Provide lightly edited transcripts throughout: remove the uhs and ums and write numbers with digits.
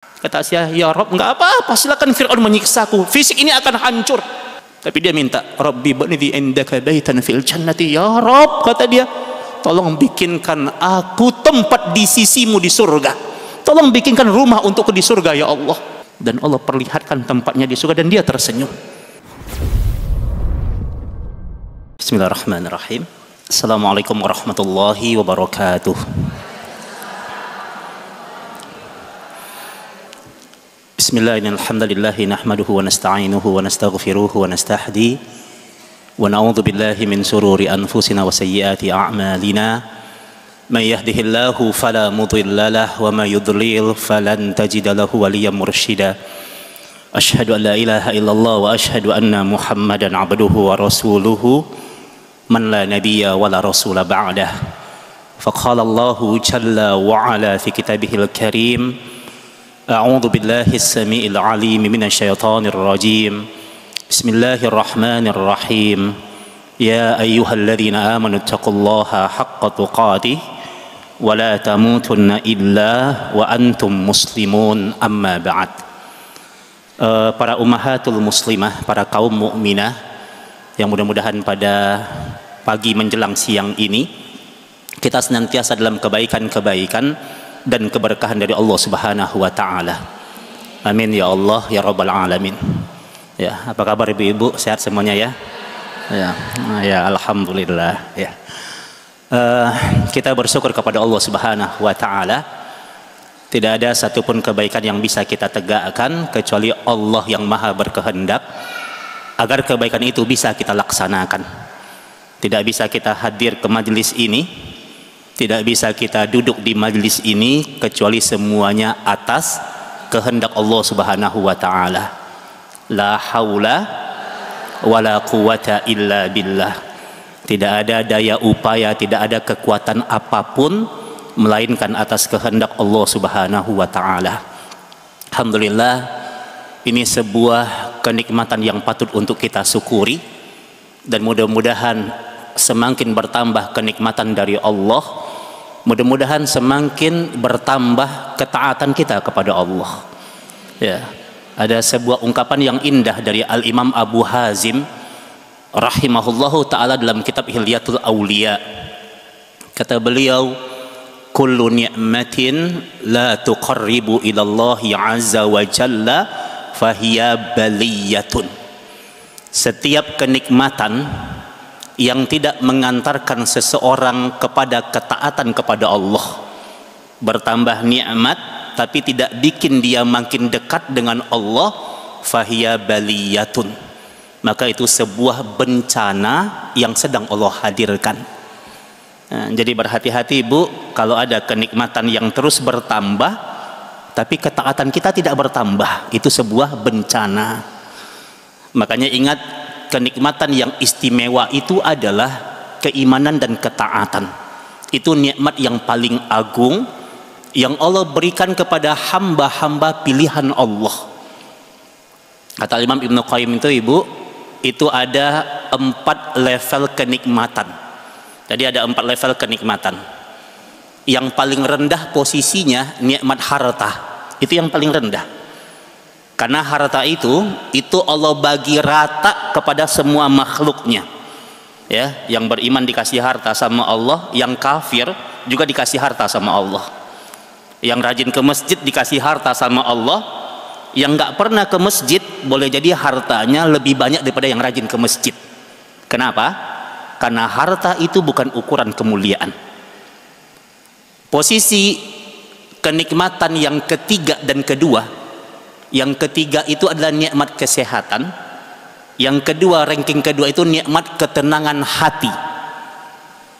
Kata Asia, ya Rob, nggak apa-apa, silakan Fir'aun menyiksaku, fisik ini akan hancur. Tapi dia minta, Rabbi ba'nidhi indaka baitan fil jannati. Ya Rob, kata dia, tolong bikinkan aku tempat di sisimu di surga. Tolong bikinkan rumah untukku di surga ya Allah. Dan Allah perlihatkan tempatnya di surga dan dia tersenyum. Bismillahirrahmanirrahim. Assalamualaikum warahmatullahi wabarakatuh. Bismillahirrahmanirrahim. Alhamdulillahi nahmaduhu wa nasta'inuhu wa nastaghfiruhu wa nastahdi wa na'udzu billahi min sururi anfusina wa sayyiati a'malina. May yahdihillahu fala mudilla lahu wa may yudlil falan tajida lahu waliyyan mursyida. Asyhadu an la ilaha illallah wa asyhadu anna Muhammadan 'abduhu wa rasuluhu man la nabiyya wa la rasula ba'dah. Faqala Allahu jalla wa 'ala fi kitabihil karim. A'udzu billahi as-sami'il 'alim minasy syaithanir rajim. Bismillahirrahmanirrahim. Ya ayyuhalladzina amanu taqullaha haqqa tuqatih wa la tamutunna illa wa antum muslimun, amma ba'd. Para ummahatul muslimah, para kaum mukminah yang mudah-mudahan pada pagi menjelang siang ini kita senantiasa dalam kebaikan-kebaikan dan keberkahan dari Allah Subhanahu wa taala. Amin ya Allah ya rabbal alamin. Ya, apa kabar ibu-ibu? Sehat semuanya ya? Ya, alhamdulillah ya. Kita bersyukur kepada Allah Subhanahu wa taala. Tidak ada satupun kebaikan yang bisa kita tegakkan kecuali Allah yang Maha berkehendak agar kebaikan itu bisa kita laksanakan. Tidak bisa kita hadir ke majelis ini, tidak bisa kita duduk di majelis ini kecuali semuanya atas kehendak Allah Subhanahu wa taala. La haula wala quwata illa billah. Tidak ada daya upaya, tidak ada kekuatan apapun melainkan atas kehendak Allah Subhanahu wa taala. Alhamdulillah, ini sebuah kenikmatan yang patut untuk kita syukuri dan mudah-mudahan semakin bertambah kenikmatan dari Allah, mudah-mudahan semakin bertambah ketaatan kita kepada Allah. Ya, ada sebuah ungkapan yang indah dari Al-Imam Abu Hazim rahimahullahu taala dalam kitab Hilyatul Auliya. Kata beliau, kullu ni'matin la tuqarribu ila Allah azza wa jalla fahiya baliyatun. Setiap kenikmatan yang tidak mengantarkan seseorang kepada ketaatan kepada Allah, bertambah nikmat tapi tidak bikin dia makin dekat dengan Allah, fahiya baliyatun, maka itu sebuah bencana yang sedang Allah hadirkan. Nah, jadi berhati-hati ibu, kalau ada kenikmatan yang terus bertambah tapi ketaatan kita tidak bertambah, itu sebuah bencana. Makanya ingat, kenikmatan yang istimewa itu adalah keimanan dan ketaatan. Itu nikmat yang paling agung yang Allah berikan kepada hamba-hamba pilihan Allah. Kata Imam Ibnu Qayyim itu ibu, itu ada 4 level kenikmatan. Jadi ada 4 level kenikmatan. Yang paling rendah posisinya nikmat harta. Itu yang paling rendah. Karena harta itu Allah bagi rata kepada semua makhluknya. Ya, yang beriman dikasih harta sama Allah, yang kafir juga dikasih harta sama Allah. Yang rajin ke masjid dikasih harta sama Allah, yang nggak pernah ke masjid boleh jadi hartanya lebih banyak daripada yang rajin ke masjid. Kenapa? Karena harta itu bukan ukuran kemuliaan. Posisi kenikmatan yang ketiga dan kedua, yang ketiga itu adalah nikmat kesehatan. Yang kedua, ranking kedua itu nikmat ketenangan hati.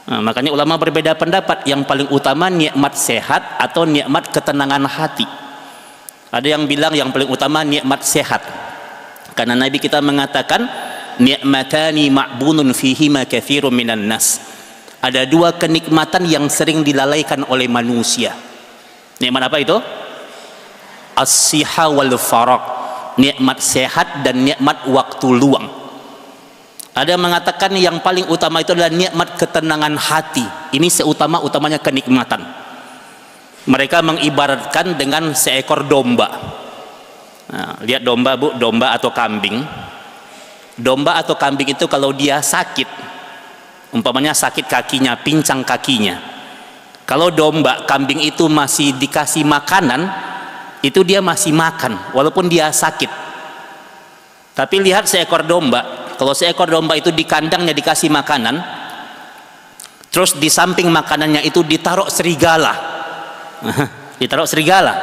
Nah, makanya ulama berbeda pendapat, yang paling utama nikmat sehat atau nikmat ketenangan hati. Ada yang bilang yang paling utama nikmat sehat, karena Nabi kita mengatakan nikmatani ma'bunun fihima katsirun minan nas. Ada 2 kenikmatan yang sering dilalaikan oleh manusia. Nikmat apa itu? As-siha wal faraq, nikmat sehat dan nikmat waktu luang. Ada yang mengatakan yang paling utama itu adalah nikmat ketenangan hati. Ini seutama-utamanya kenikmatan. Mereka mengibaratkan dengan seekor domba. Nah, lihat domba Bu, domba atau kambing. Domba atau kambing itu kalau dia sakit, umpamanya sakit kakinya, pincang kakinya, kalau domba, kambing itu masih dikasih makanan, itu dia masih makan walaupun dia sakit. Tapi lihat seekor domba, kalau seekor domba itu di kandangnya dikasih makanan, terus di samping makanannya itu ditaruh serigala, ditaruh serigala,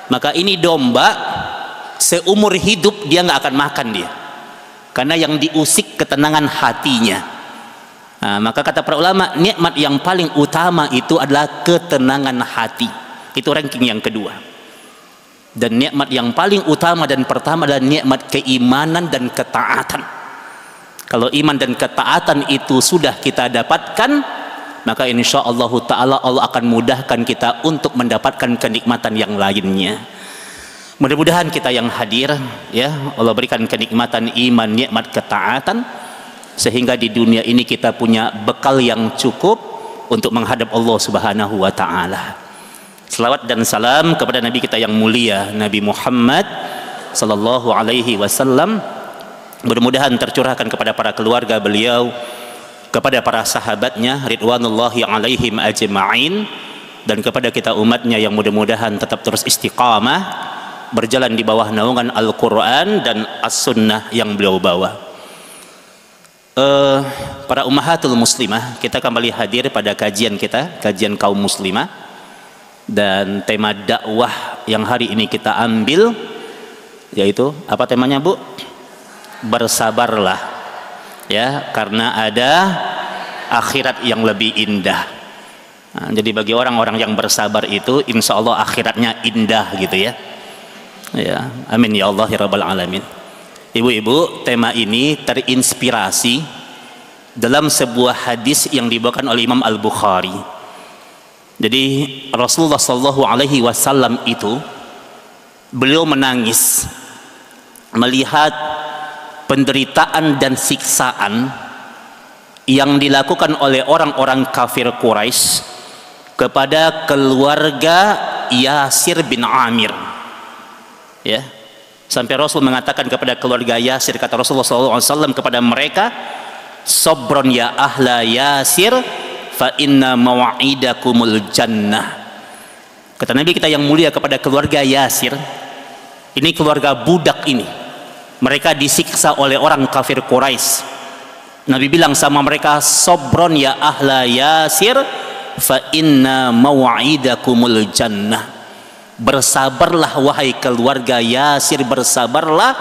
maka ini domba seumur hidup dia nggak akan makan dia, karena yang diusik ketenangan hatinya. Nah, maka kata para ulama, nikmat yang paling utama itu adalah ketenangan hati. Itu ranking yang kedua. Dan nikmat yang paling utama dan pertama adalah nikmat keimanan dan ketaatan. Kalau iman dan ketaatan itu sudah kita dapatkan, maka insya Allah Ta'ala Allah akan mudahkan kita untuk mendapatkan kenikmatan yang lainnya. Mudah-mudahan kita yang hadir, ya, Allah berikan kenikmatan iman, nikmat ketaatan, sehingga di dunia ini kita punya bekal yang cukup untuk menghadap Allah Subhanahu wa Ta'ala. Selawat dan salam kepada Nabi kita yang mulia, Nabi Muhammad sallallahu alaihi wasallam, mudah-mudahan tercurahkan kepada para keluarga beliau, kepada para sahabatnya ridwanullahi alaihim ajma'in, dan kepada kita umatnya yang mudah-mudahan tetap terus istiqamah berjalan di bawah naungan Al-Quran dan As-Sunnah yang beliau bawa. Para ummahatul muslimah, kita kembali hadir pada kajian kita, kajian kaum muslimah, dan tema dakwah yang hari ini kita ambil yaitu apa temanya Bu? Bersabarlah, ya, karena ada akhirat yang lebih indah. Nah, jadi bagi orang-orang yang bersabar itu insya Allah akhiratnya indah gitu ya. Ya, amin ya Allah ya rabbal alamin. Ibu-ibu, tema ini terinspirasi dalam sebuah hadis yang dibawakan oleh Imam Al-Bukhari. Jadi Rasulullah Shallallahu Alaihi Wasallam itu beliau menangis melihat penderitaan dan siksaan yang dilakukan oleh orang-orang kafir Quraisy kepada keluarga Yasir bin Amir. Ya. Sampai Rasul mengatakan kepada keluarga Yasir, kata Rasulullah SAW kepada mereka, "Sobron ya ahla Yasir, fa inna mawa'idakumul jannah." Kata Nabi kita yang mulia kepada keluarga Yasir, ini keluarga budak ini, mereka disiksa oleh orang kafir Quraisy. Nabi bilang sama mereka, "Sobron ya ahla Yasir, fa inna mawa'idakumul jannah." Bersabarlah wahai keluarga Yasir, bersabarlah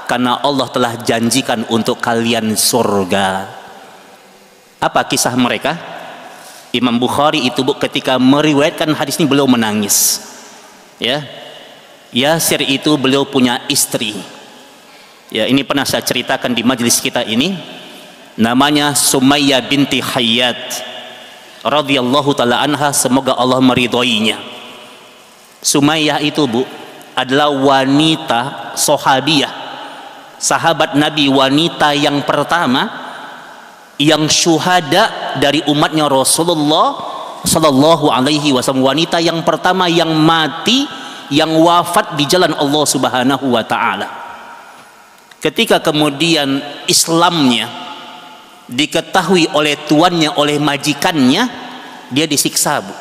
karena Allah telah janjikan untuk kalian surga. Apa kisah mereka? Imam Bukhari itu Bu, ketika meriwayatkan hadis ini beliau menangis. Ya, Yasir itu beliau punya istri. Ya, ini pernah saya ceritakan di majelis kita ini. Namanya Sumayyah binti Hayyat radhiyallahu taala anha, semoga Allah meridhoinya. Sumayyah itu Bu adalah wanita sahabiyah, sahabat Nabi, wanita yang pertama yang syuhada dari umatnya Rasulullah Sallallahu Alaihi Wasallam, wanita yang pertama yang mati, yang wafat di jalan Allah Subhanahu Wa Taala. Ketika kemudian Islamnya diketahui oleh tuannya, oleh majikannya, dia disiksa Bu.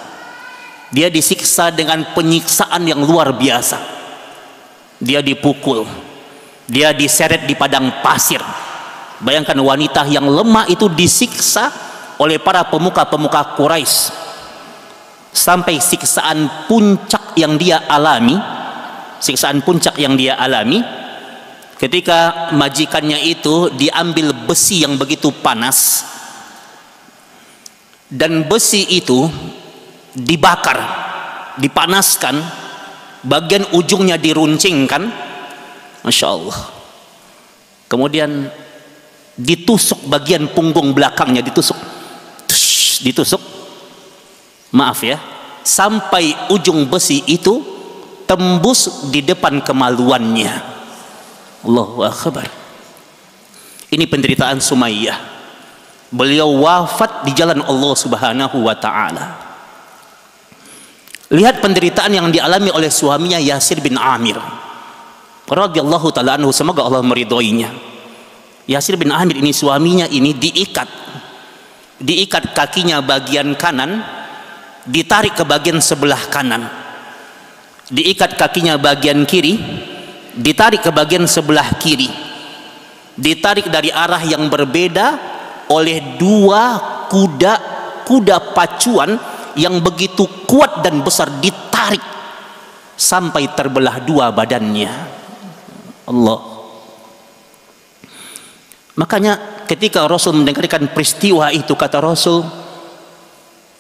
Dia disiksa dengan penyiksaan yang luar biasa. Dia dipukul, dia diseret di padang pasir. Bayangkan wanita yang lemah itu disiksa oleh para pemuka-pemuka Quraisy sampai siksaan puncak yang dia alami. Siksaan puncak yang dia alami ketika majikannya itu diambil besi yang begitu panas, dan besi itu dibakar, dipanaskan, bagian ujungnya diruncingkan, Masya Allah, kemudian ditusuk bagian punggung belakangnya, ditusuk, maaf ya, sampai ujung besi itu tembus di depan kemaluannya. Allahu Akbar. Ini penderitaan Sumayyah. Beliau wafat di jalan Allah Subhanahu wa Ta'ala. Lihat penderitaan yang dialami oleh suaminya Yasir bin Amir radhiyallahu taala anhu, semoga Allah meridhoinya. Yasir bin Amir ini, suaminya ini diikat kakinya bagian kanan, ditarik ke bagian sebelah kanan, diikat kakinya bagian kiri, ditarik ke bagian sebelah kiri, ditarik dari arah yang berbeda oleh dua kuda pacuan yang begitu kuat dan besar, ditarik sampai terbelah dua badannya. Allah. Makanya ketika Rasul mendengarkan peristiwa itu, kata Rasul,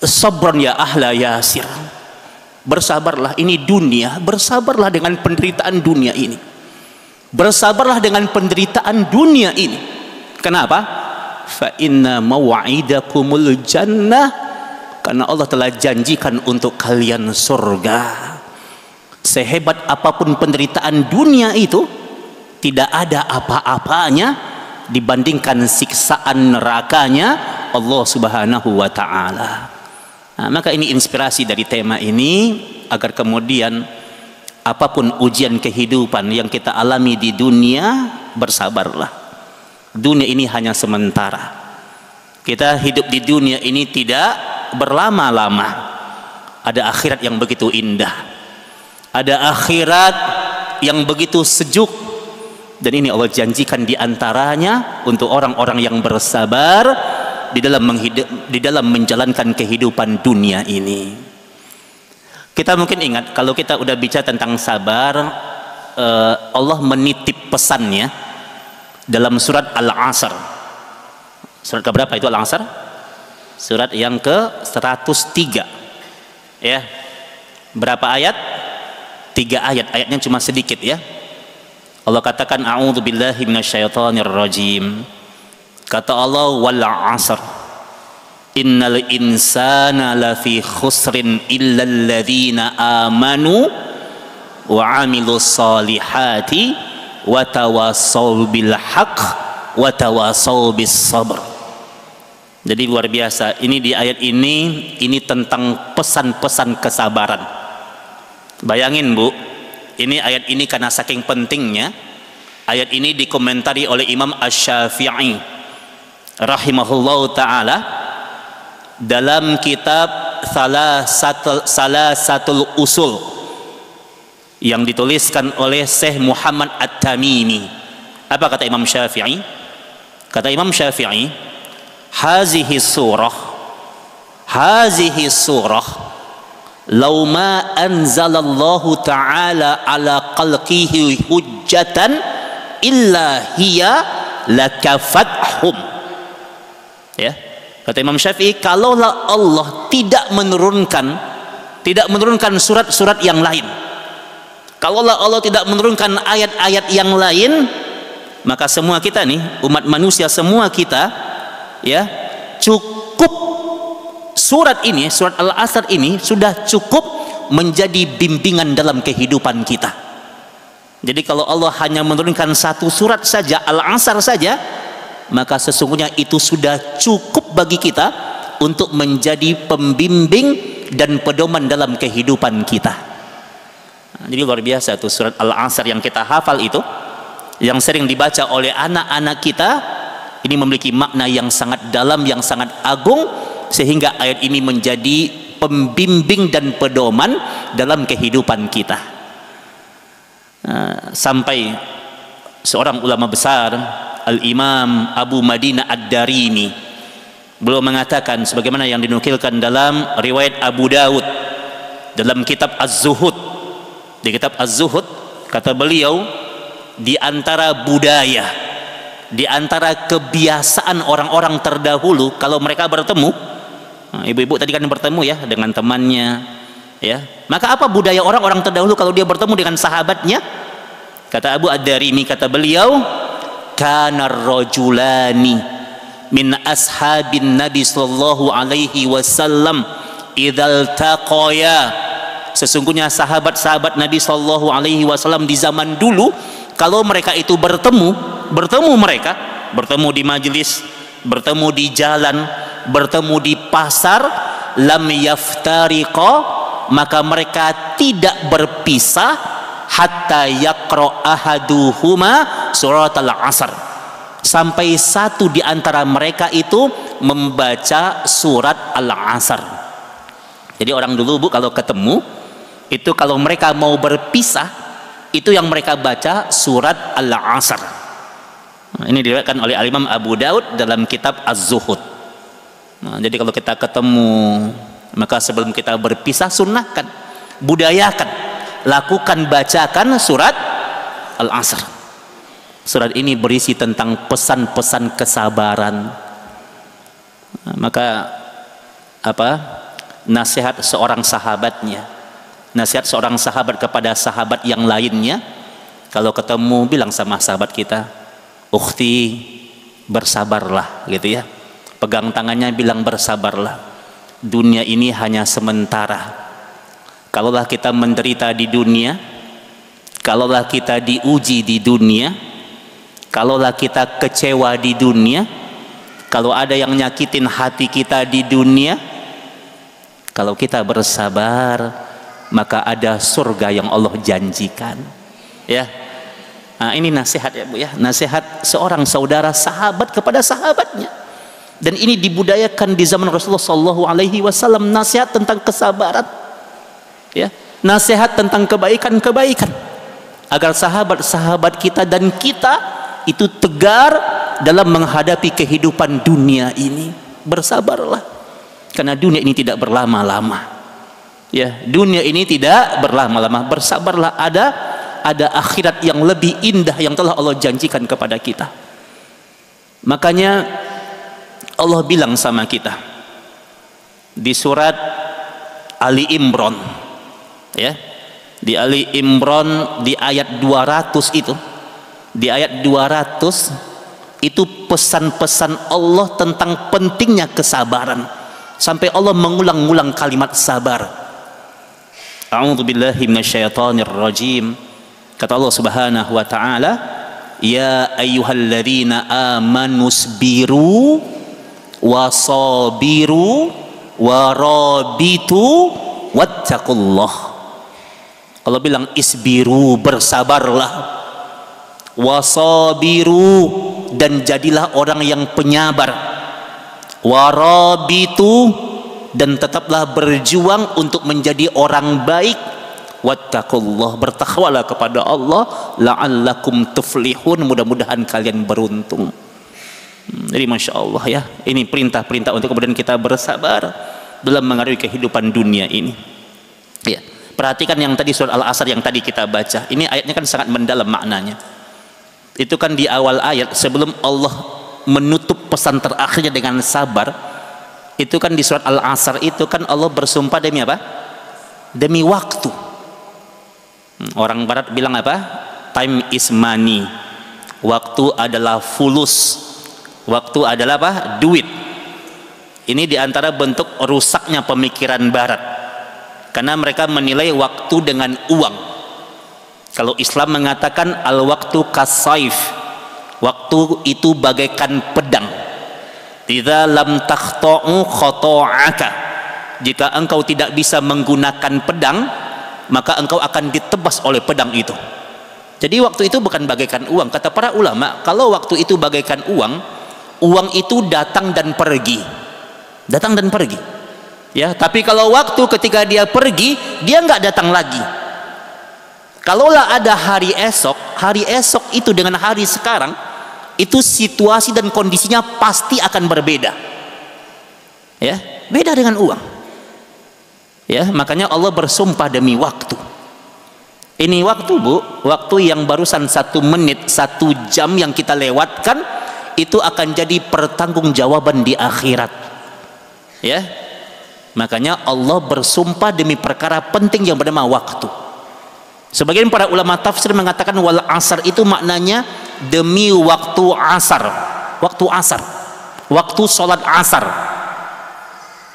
sabran ya ahla Yasir, bersabarlah, ini dunia, bersabarlah dengan penderitaan dunia ini, bersabarlah dengan penderitaan dunia ini. Kenapa? Fa inna maw'idakumul jannah, karena Allah telah janjikan untuk kalian surga. Sehebat apapun penderitaan dunia itu, tidak ada apa-apanya dibandingkan siksaan nerakanya Allah Subhanahu wa ta'ala. Nah, maka ini inspirasi dari tema ini, agar kemudian apapun ujian kehidupan yang kita alami di dunia, bersabarlah. Dunia ini hanya sementara. Kita hidup di dunia ini tidak berlama-lama. Ada akhirat yang begitu indah, ada akhirat yang begitu sejuk, dan ini Allah janjikan diantaranya untuk orang-orang yang bersabar di dalam menjalankan kehidupan dunia ini. Kita mungkin ingat, kalau kita udah bicara tentang sabar, Allah menitip pesannya dalam surat Al-Asr. Surat keberapa itu Al-Asr? Surat yang ke-103. Ya. Berapa ayat? 3 ayat. Ayatnya cuma sedikit ya. Allah katakan, a'udzubillahi minasyaitonirrajim. Kata Allah, wal 'asr innal insana lafi khusrin illal ladzina amanu wa 'amilus solihati wa tawassaw bil haqq wa tawassaw bis sabr. Jadi luar biasa, ini di ayat ini tentang pesan-pesan kesabaran. Bayangin Bu, ini ayat ini karena saking pentingnya, ayat ini dikomentari oleh Imam Asy-Syafi'i rahimahullahu ta'ala dalam kitab Salasatul Usul yang dituliskan oleh Syekh Muhammad At-Tamimi. Apa kata Imam Syafi'i? Kata Imam Syafi'i, hazihi surah law ma anzalallahu ta'ala ala khalqihi hujjatan illa hiya lakafathum. Ya, kata Imam Syafi'i, kalaulah Allah tidak menurunkan surat-surat yang lain, kalaulah Allah tidak menurunkan ayat-ayat yang lain, maka semua kita nih, umat manusia semua kita, ya, cukup surat ini, surat Al-Asr ini sudah cukup menjadi bimbingan dalam kehidupan kita. Jadi kalau Allah hanya menurunkan satu surat saja, Al-Asr saja, maka sesungguhnya itu sudah cukup bagi kita untuk menjadi pembimbing dan pedoman dalam kehidupan kita. Nah, jadi luar biasa tuh surat Al-Asr yang kita hafal itu, yang sering dibaca oleh anak-anak kita. Ini memiliki makna yang sangat dalam, yang sangat agung, sehingga ayat ini menjadi pembimbing dan pedoman dalam kehidupan kita. Sampai seorang ulama besar, Al-Imam Abu Madinah Ad-Darimi, beliau mengatakan sebagaimana yang dinukilkan dalam riwayat Abu Dawud dalam kitab Az-Zuhud. Di kitab Az-Zuhud kata beliau, di antara budaya, di antara kebiasaan orang-orang terdahulu kalau mereka bertemu, ibu-ibu tadi kan bertemu ya dengan temannya, ya, maka apa budaya orang-orang terdahulu kalau dia bertemu dengan sahabatnya? Kata Abu Ad-Darimi, kata beliau, kana rajulani min ashabin Nabi sallallahu alaihi wasallam idzal taqaya, sesungguhnya sahabat-sahabat Nabi sallallahu alaihi wasallam di zaman dulu, kalau mereka itu bertemu di majelis, bertemu di jalan, bertemu di pasar, lam yaftariqa maka mereka tidak berpisah hatta yaqra ahaduhuma surat al-asr, sampai satu di antara mereka itu membaca surat al-asr. Jadi orang dulu Bu kalau ketemu itu, kalau mereka mau berpisah itu yang mereka baca surat al-asr. Nah, ini diriwayatkan oleh Imam Abu Daud dalam kitab Az-Zuhud. Nah, jadi kalau kita ketemu, maka sebelum kita berpisah sunnahkan, budayakan, lakukan, bacakan surat Al-Asr. Surat ini berisi tentang pesan-pesan kesabaran. Nah, maka nasihat seorang sahabatnya, nasihat seorang sahabat kepada sahabat yang lainnya, kalau ketemu bilang sama sahabat kita, ukhti bersabarlah, gitu ya. Pegang tangannya bilang bersabarlah, dunia ini hanya sementara. Kalaulah kita menderita di dunia, kalaulah kita diuji di dunia, kalaulah kita kecewa di dunia, kalau ada yang nyakitin hati kita di dunia, kalau kita bersabar, maka ada surga yang Allah janjikan. Ya, nah, ini nasihat ya Bu ya, nasihat seorang saudara sahabat kepada sahabatnya. Dan ini dibudayakan di zaman Rasulullah SAW, nasihat tentang kesabaran, ya, nasihat tentang kebaikan-kebaikan, agar sahabat-sahabat kita dan kita itu tegar dalam menghadapi kehidupan dunia ini. Bersabarlah, karena dunia ini tidak berlama-lama. Ya, dunia ini tidak berlama-lama. Bersabarlah, ada akhirat yang lebih indah yang telah Allah janjikan kepada kita. Makanya Allah bilang sama kita di surat Ali Imran, ya, di Ali Imran di ayat 200 itu, di ayat 200 itu pesan-pesan Allah tentang pentingnya kesabaran, sampai Allah mengulang-ulang kalimat sabar. A'udzubillahi minasyaitonir rajim. Kata Allah Subhanahu wa taala, ya ayyuhalladzina amanu sabiru wasabiru warabitu wattaqullah. Allah bilang isbiru, bersabarlah, wasabiru, dan jadilah orang yang penyabar, warabitu, dan tetaplah berjuang untuk menjadi orang baik, wattaqullah, bertakwalah kepada Allah, la'allakum tuflihun, mudah-mudahan kalian beruntung. Jadi Masya Allah ya, ini perintah-perintah untuk kemudian kita bersabar dalam mengarungi kehidupan dunia ini. Ya, perhatikan yang tadi surat Al-Asr yang tadi kita baca, ini ayatnya kan sangat mendalam maknanya. Itu kan di awal ayat, sebelum Allah menutup pesan terakhirnya dengan sabar, itu kan di surat Al-Asr itu kan Allah bersumpah demi apa? Demi waktu. Orang barat bilang apa? Time is money. Waktu adalah fulus. Waktu adalah apa? Duit. Ini diantara bentuk rusaknya pemikiran barat, karena mereka menilai waktu dengan uang. Kalau Islam mengatakan al-waktu kasaif, waktu itu bagaikan pedang. Idza lam takhta'u khata'aka, jika engkau tidak bisa menggunakan pedang, maka engkau akan ditebas oleh pedang itu. Jadi waktu itu bukan bagaikan uang. Kata para ulama, kalau waktu itu bagaikan uang, uang itu datang dan pergi, datang dan pergi, ya. Tapi kalau waktu ketika dia pergi, dia nggak datang lagi. Kalaulah ada hari esok itu dengan hari sekarang, itu situasi dan kondisinya pasti akan berbeda, ya, beda dengan uang, ya. Makanya Allah bersumpah demi waktu. Ini waktu Bu, waktu yang barusan 1 menit, 1 jam yang kita lewatkan, itu akan jadi pertanggungjawaban di akhirat, ya. Makanya Allah bersumpah demi perkara penting yang bernama waktu. Sebagian para ulama tafsir mengatakan wal asar itu maknanya demi waktu asar, waktu sholat asar.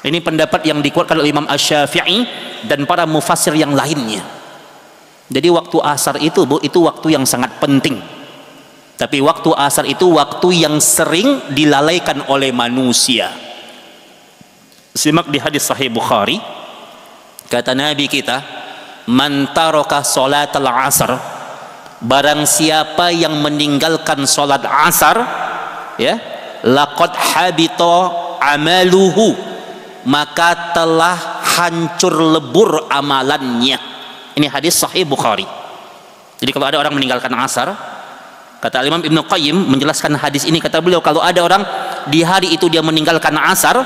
Ini pendapat yang dikuatkan oleh Imam Asy-Syafi'i dan para mufassir yang lainnya. Jadi waktu asar itu Bu, itu waktu yang sangat penting. Tapi waktu asar itu waktu yang sering dilalaikan oleh manusia. Simak di hadis Sahih Bukhari, Kata Nabi kita, man taraka salatal asr, barang siapa yang meninggalkan salat asar, ya, laqad habita amaluhu, maka telah hancur lebur amalannya. Ini hadis sahih Bukhari. Jadi kalau ada orang meninggalkan asar, kata Imam Ibnu Qayyim menjelaskan hadis ini, kata beliau, kalau ada orang di hari itu dia meninggalkan asar,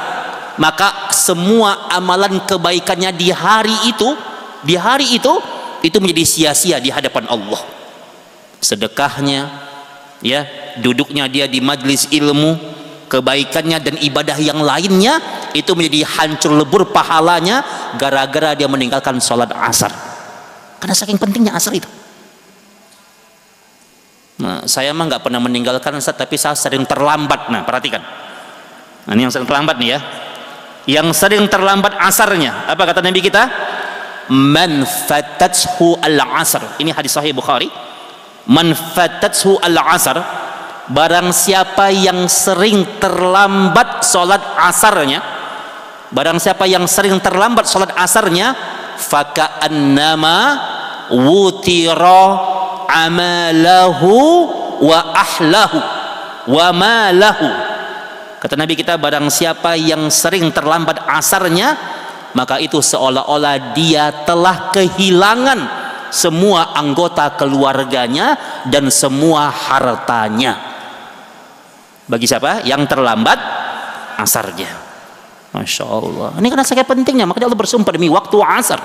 maka semua amalan kebaikannya di hari itu menjadi sia-sia di hadapan Allah. Sedekahnya, ya, duduknya dia di majlis ilmu, kebaikannya dan ibadah yang lainnya itu menjadi hancur lebur pahalanya gara-gara dia meninggalkan sholat asar. Karena saking pentingnya asar itu. Nah, saya mah nggak pernah meninggalkan Ustaz, tapi saya sering terlambat. Nah, perhatikan. Nah, ini yang sering terlambat nih ya. Yang sering terlambat asarnya, apa kata Nabi kita? Man fatathu al-asr. Ini hadis sahih Bukhari. Man fatathu al-asr, barang siapa yang sering terlambat sholat asarnya, barang siapa yang sering terlambat sholat asarnya, faka'annama wutira amalahu wa ahlahu wa malahu. Kata Nabi kita, barang siapa yang sering terlambat asarnya, maka itu seolah-olah dia telah kehilangan semua anggota keluarganya dan semua hartanya. Bagi siapa yang terlambat asarnya. Masya Allah, ini karena sangat pentingnya, makanya Allah bersumpah demi waktu asar.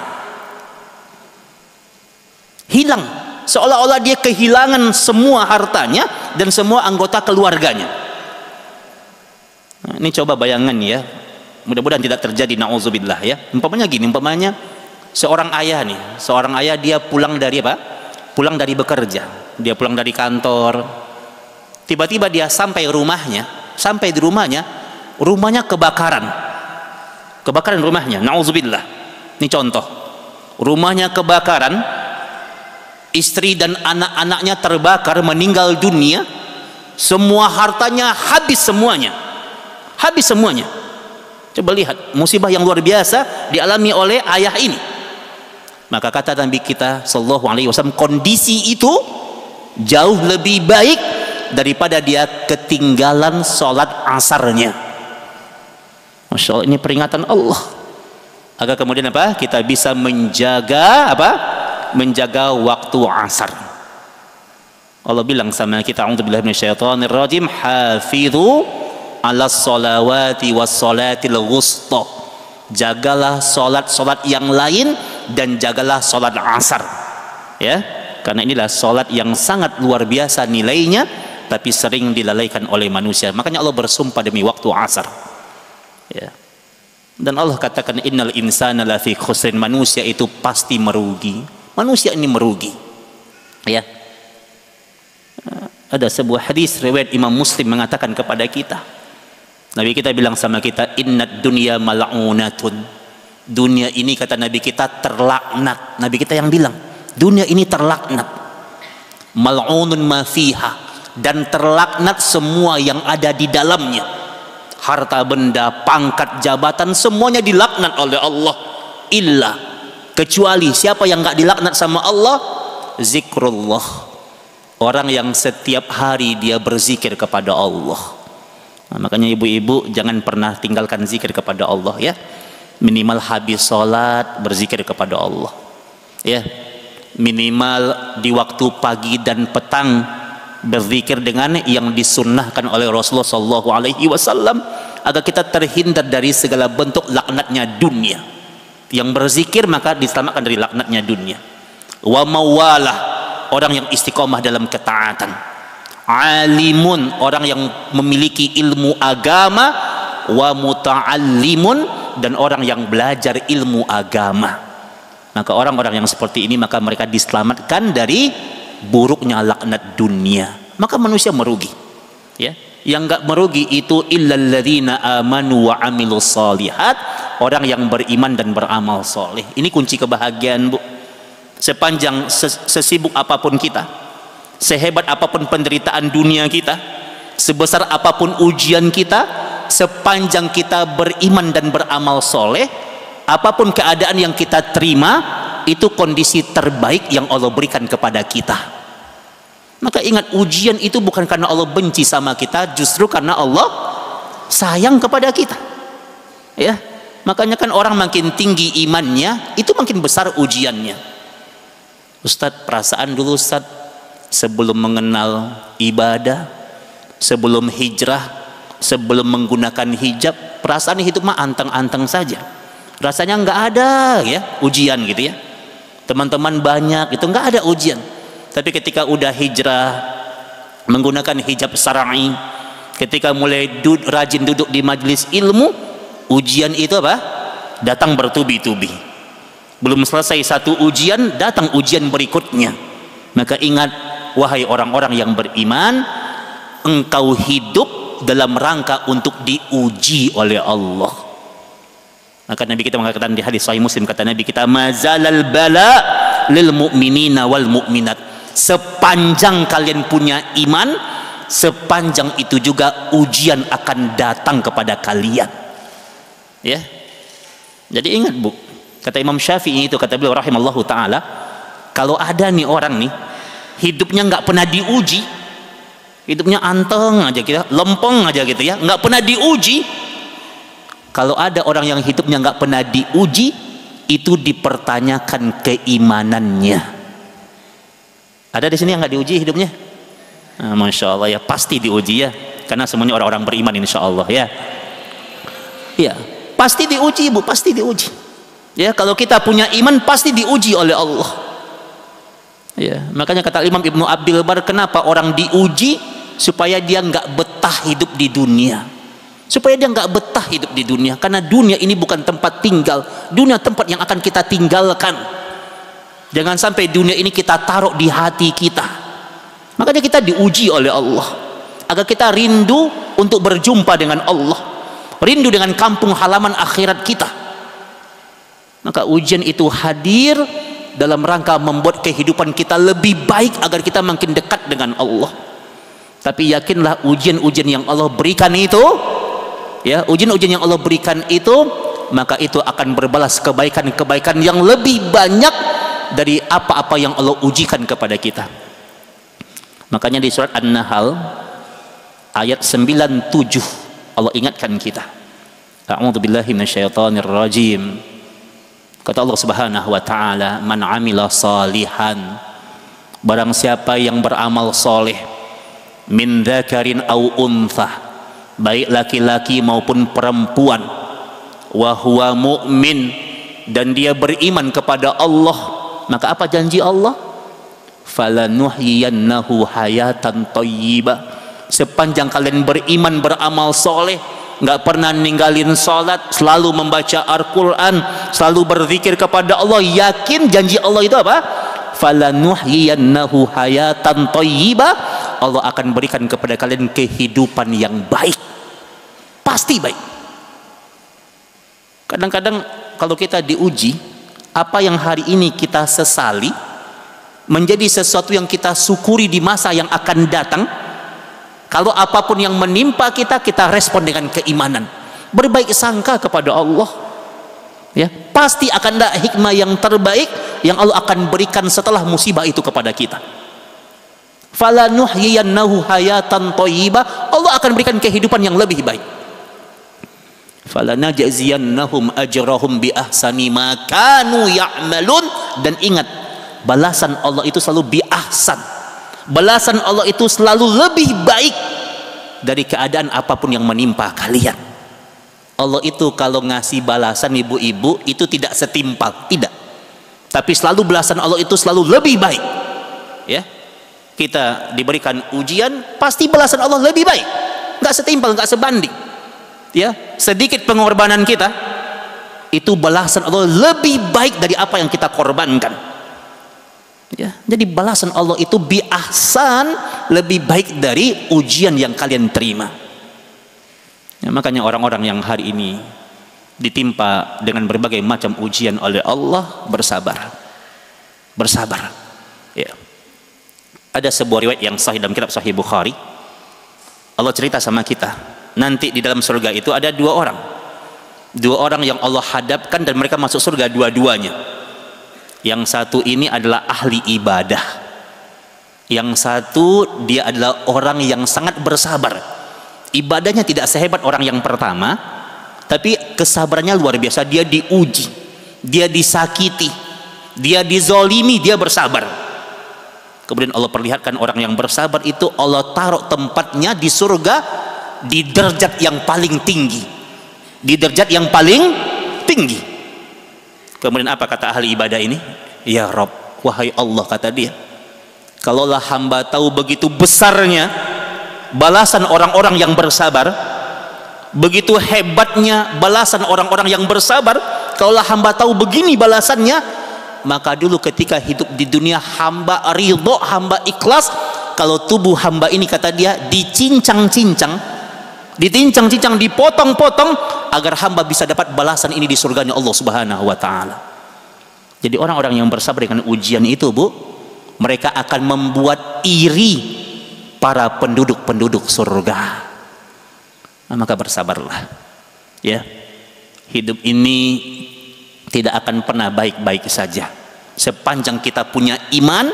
Hilang, seolah-olah dia kehilangan semua hartanya dan semua anggota keluarganya. Nah, ini coba bayangan ya, mudah-mudahan tidak terjadi, na'udzubillah ya. Umpamanya gini, umpamanya seorang ayah dia pulang dari apa? Pulang dari bekerja, dia pulang dari kantor, tiba-tiba dia sampai di rumahnya kebakaran rumahnya, na'udzubillah. Ini contoh, rumahnya kebakaran, istri dan anak-anaknya terbakar, meninggal dunia, semua hartanya habis semuanya. Coba lihat musibah yang luar biasa dialami oleh ayah ini. Maka kata Nabi kita sallallahu alaihi wasallam, kondisi itu jauh lebih baik daripada dia ketinggalan sholat asarnya. Masya Allah, ini peringatan Allah agar kemudian apa? Kita bisa menjaga apa? Menjaga waktu asar. Allah bilang sama kita, a'udzubillahi minasyaitonir rajim, hafidhu ala sholawati was sholatil wusta. Jagalah sholat yang lain dan jagalah sholat asar, ya, karena inilah sholat yang sangat luar biasa nilainya, tapi sering dilalaikan oleh manusia. Makanya Allah bersumpah demi waktu asar, ya. Dan Allah katakan, innal insana lafi khusrin, manusia itu pasti merugi. Manusia ini merugi, ya. Ada sebuah hadis riwayat Imam Muslim mengatakan kepada kita, Nabi kita bilang sama kita, innad dunya mal'unatun. Dunia ini, kata Nabi kita, terlaknat. Nabi kita yang bilang, dunia ini terlaknat. Mal'unun ma fiha, dan terlaknat semua yang ada di dalamnya. Harta benda, pangkat, jabatan, semuanya dilaknat oleh Allah. Illa, kecuali siapa yang enggak dilaknat sama Allah? Zikrullah. Orang yang setiap hari dia berzikir kepada Allah. Nah, makanya ibu-ibu jangan pernah tinggalkan zikir kepada Allah ya. Minimal habis sholat berzikir kepada Allah ya. Minimal di waktu pagi dan petang berzikir dengan yang disunnahkan oleh Rasulullah SAW, agar kita terhindar dari segala bentuk laknatnya dunia. Yang berzikir maka diselamatkan dari laknatnya dunia. Wa mawalah, orang yang istiqomah dalam ketaatan. Alimun, orang yang memiliki ilmu agama. Wa muta'allimun, dan orang yang belajar ilmu agama. Maka orang-orang yang seperti ini, maka mereka diselamatkan dari buruknya laknat dunia. Maka manusia merugi ya. Yang enggak merugi itu illal ladzina amanu wa amilus shalihat, orang yang beriman dan beramal soleh. Ini kunci kebahagiaan, Bu. Sepanjang sesibuk apapun kita, sehebat apapun penderitaan dunia kita, sebesar apapun ujian kita, sepanjang kita beriman dan beramal soleh, apapun keadaan yang kita terima, itu kondisi terbaik yang Allah berikan kepada kita. Maka ingat, ujian itu bukan karena Allah benci sama kita, justru karena Allah sayang kepada kita. Ya, makanya kan orang makin tinggi imannya, itu makin besar ujiannya. Ustadz, perasaan dulu Ustadz, sebelum mengenal ibadah, sebelum hijrah, sebelum menggunakan hijab, perasaan hidup mah anteng-anteng saja. Rasanya nggak ada ya ujian gitu ya. Teman-teman banyak, itu nggak ada ujian. Tapi ketika udah hijrah, menggunakan hijab syar'i, ketika mulai rajin duduk di majelis ilmu, ujian itu apa? Datang bertubi-tubi. Belum selesai satu ujian, datang ujian berikutnya. Maka ingat, wahai orang-orang yang beriman, engkau hidup dalam rangka untuk diuji oleh Allah. Maka Nabi kita mengatakan di hadis Sahih Muslim, kata Nabi kita, mazalal bala lil mu'minina wal mu'minat. Sepanjang kalian punya iman, sepanjang itu juga ujian akan datang kepada kalian. Ya. Jadi ingat Bu, kata Imam Syafi'i itu, kata beliau rahimallahu taala, kalau ada nih orang nih hidupnya nggak pernah diuji, hidupnya anteng aja gitu, lempeng aja gitu ya, nggak pernah diuji. Kalau ada orang yang hidupnya nggak pernah diuji, itu dipertanyakan keimanannya. Ada di sini yang nggak diuji hidupnya? Nah, Masya Allah ya, pasti diuji ya, karena semuanya orang-orang beriman insya Allah ya. Ya, pasti diuji Bu, pasti diuji. Ya, kalau kita punya iman pasti diuji oleh Allah. Ya, makanya kata Imam Ibnu Abdul Bar, kenapa orang diuji? Supaya dia nggak betah hidup di dunia. Supaya dia nggak betah hidup di dunia, karena dunia ini bukan tempat tinggal, dunia tempat yang akan kita tinggalkan. Jangan sampai dunia ini kita taruh di hati kita. Makanya kita diuji oleh Allah agar kita rindu untuk berjumpa dengan Allah, rindu dengan kampung halaman akhirat kita. Maka ujian itu hadir dalam rangka membuat kehidupan kita lebih baik agar kita makin dekat dengan Allah. Tapi yakinlah, ujian-ujian yang Allah berikan itu, ya, ujian-ujian yang Allah berikan itu, maka itu akan berbalas kebaikan-kebaikan yang lebih banyak dari apa-apa yang Allah ujikan kepada kita. Makanya di surat An-Nahl ayat 97 Allah ingatkan kita, a'udzubillahi minasyaitonir rajim. Kata Allah Subhanahu wa taala, man amila salihan, barang siapa yang beramal soleh, min dzakarin au untha, baik laki-laki maupun perempuan, wa huwa mu'min, dan dia beriman kepada Allah, maka apa janji Allah? Falanuhyiyannahu hayatan thayyibah. Sepanjang kalian beriman, beramal soleh, nggak pernah ninggalin sholat, selalu membaca Al-Quran, selalu berzikir kepada Allah, yakin janji Allah itu apa? Falanuhyiyannahu hayatan thayyibah. Allah akan berikan kepada kalian kehidupan yang baik, pasti baik. Kadang-kadang kalau kita diuji, apa yang hari ini kita sesali menjadi sesuatu yang kita syukuri di masa yang akan datang. Kalau apapun yang menimpa kita, kita respon dengan keimanan, berbaik sangka kepada Allah. Ya, pasti akan ada hikmah yang terbaik yang Allah akan berikan setelah musibah itu kepada kita. Falanuhyiyannahu hayatan thayyibah. Allah akan berikan kehidupan yang lebih baik. Falanajziyannahum ajrahum bi ahsani ma kanu ya'malun. Dan ingat, balasan Allah itu selalu bi ahsan. Balasan Allah itu selalu lebih baik dari keadaan apapun yang menimpa kalian. Allah itu kalau ngasih balasan ibu-ibu itu tidak setimpal, tidak. Tapi selalu balasan Allah itu selalu lebih baik. Ya, kita diberikan ujian, pasti balasan Allah lebih baik, nggak setimpal, nggak sebanding. Ya, sedikit pengorbanan kita, itu balasan Allah lebih baik dari apa yang kita korbankan. Ya, jadi balasan Allah itu bi ahsan, lebih baik dari ujian yang kalian terima. Ya, makanya orang-orang yang hari ini ditimpa dengan berbagai macam ujian oleh Allah, bersabar, bersabar. Ya. Ada sebuah riwayat yang sahih dalam kitab Sahih Bukhari. Allah cerita sama kita, nanti di dalam surga itu ada dua orang. Dua orang yang Allah hadapkan dan mereka masuk surga dua-duanya. Yang satu ini adalah ahli ibadah, yang satu dia adalah orang yang sangat bersabar. Ibadahnya tidak sehebat orang yang pertama, tapi kesabarannya luar biasa. Dia diuji, dia disakiti, dia dizolimi, dia bersabar. Kemudian Allah perlihatkan orang yang bersabar itu Allah taruh tempatnya di surga di derajat yang paling tinggi, di derajat yang paling tinggi. Kemudian apa kata ahli ibadah ini? Ya Rabb, wahai Allah, kata dia, kalaulah hamba tahu begitu besarnya balasan orang-orang yang bersabar, begitu hebatnya balasan orang-orang yang bersabar, kalaulah hamba tahu begini balasannya, maka dulu ketika hidup di dunia hamba ridho, hamba ikhlas, kalau tubuh hamba ini, kata dia, dicincang-cincang, dipotong-potong, agar hamba bisa dapat balasan ini di surganya Allah Subhanahu wa ta'ala. Jadi orang-orang yang bersabar dengan ujian itu, Bu, mereka akan membuat iri para penduduk surga. Nah, maka bersabarlah, ya. Hidup ini tidak akan pernah baik-baik saja. Sepanjang kita punya iman,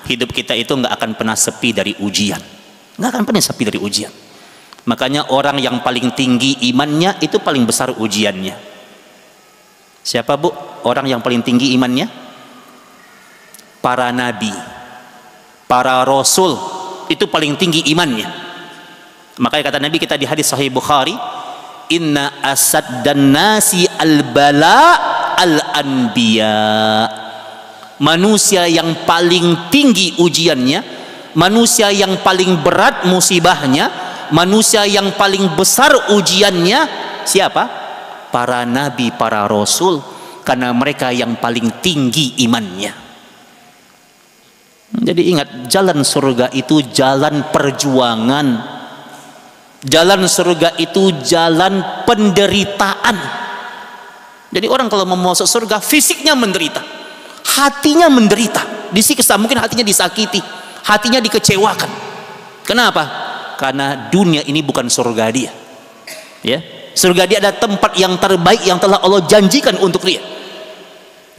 hidup kita itu nggak akan pernah sepi dari ujian, nggak akan pernah sepi dari ujian. Makanya orang yang paling tinggi imannya itu paling besar ujiannya. Siapa, Bu, orang yang paling tinggi imannya? Para nabi, para rasul, itu paling tinggi imannya. Makanya kata Nabi kita di hadis Sahih Bukhari, inna asad dan nasi al-bala al-anbiya. Manusia yang paling tinggi ujiannya, manusia yang paling berat musibahnya, manusia yang paling besar ujiannya siapa? Para nabi, para rasul, karena mereka yang paling tinggi imannya. Jadi ingat, jalan surga itu jalan perjuangan, jalan surga itu jalan penderitaan. Jadi orang kalau mau masuk surga, fisiknya menderita, hatinya menderita, disiksa, mungkin hatinya disakiti, hatinya dikecewakan. Kenapa? Karena dunia ini bukan surga dia, ya. Surga dia adalah tempat yang terbaik yang telah Allah janjikan untuk dia.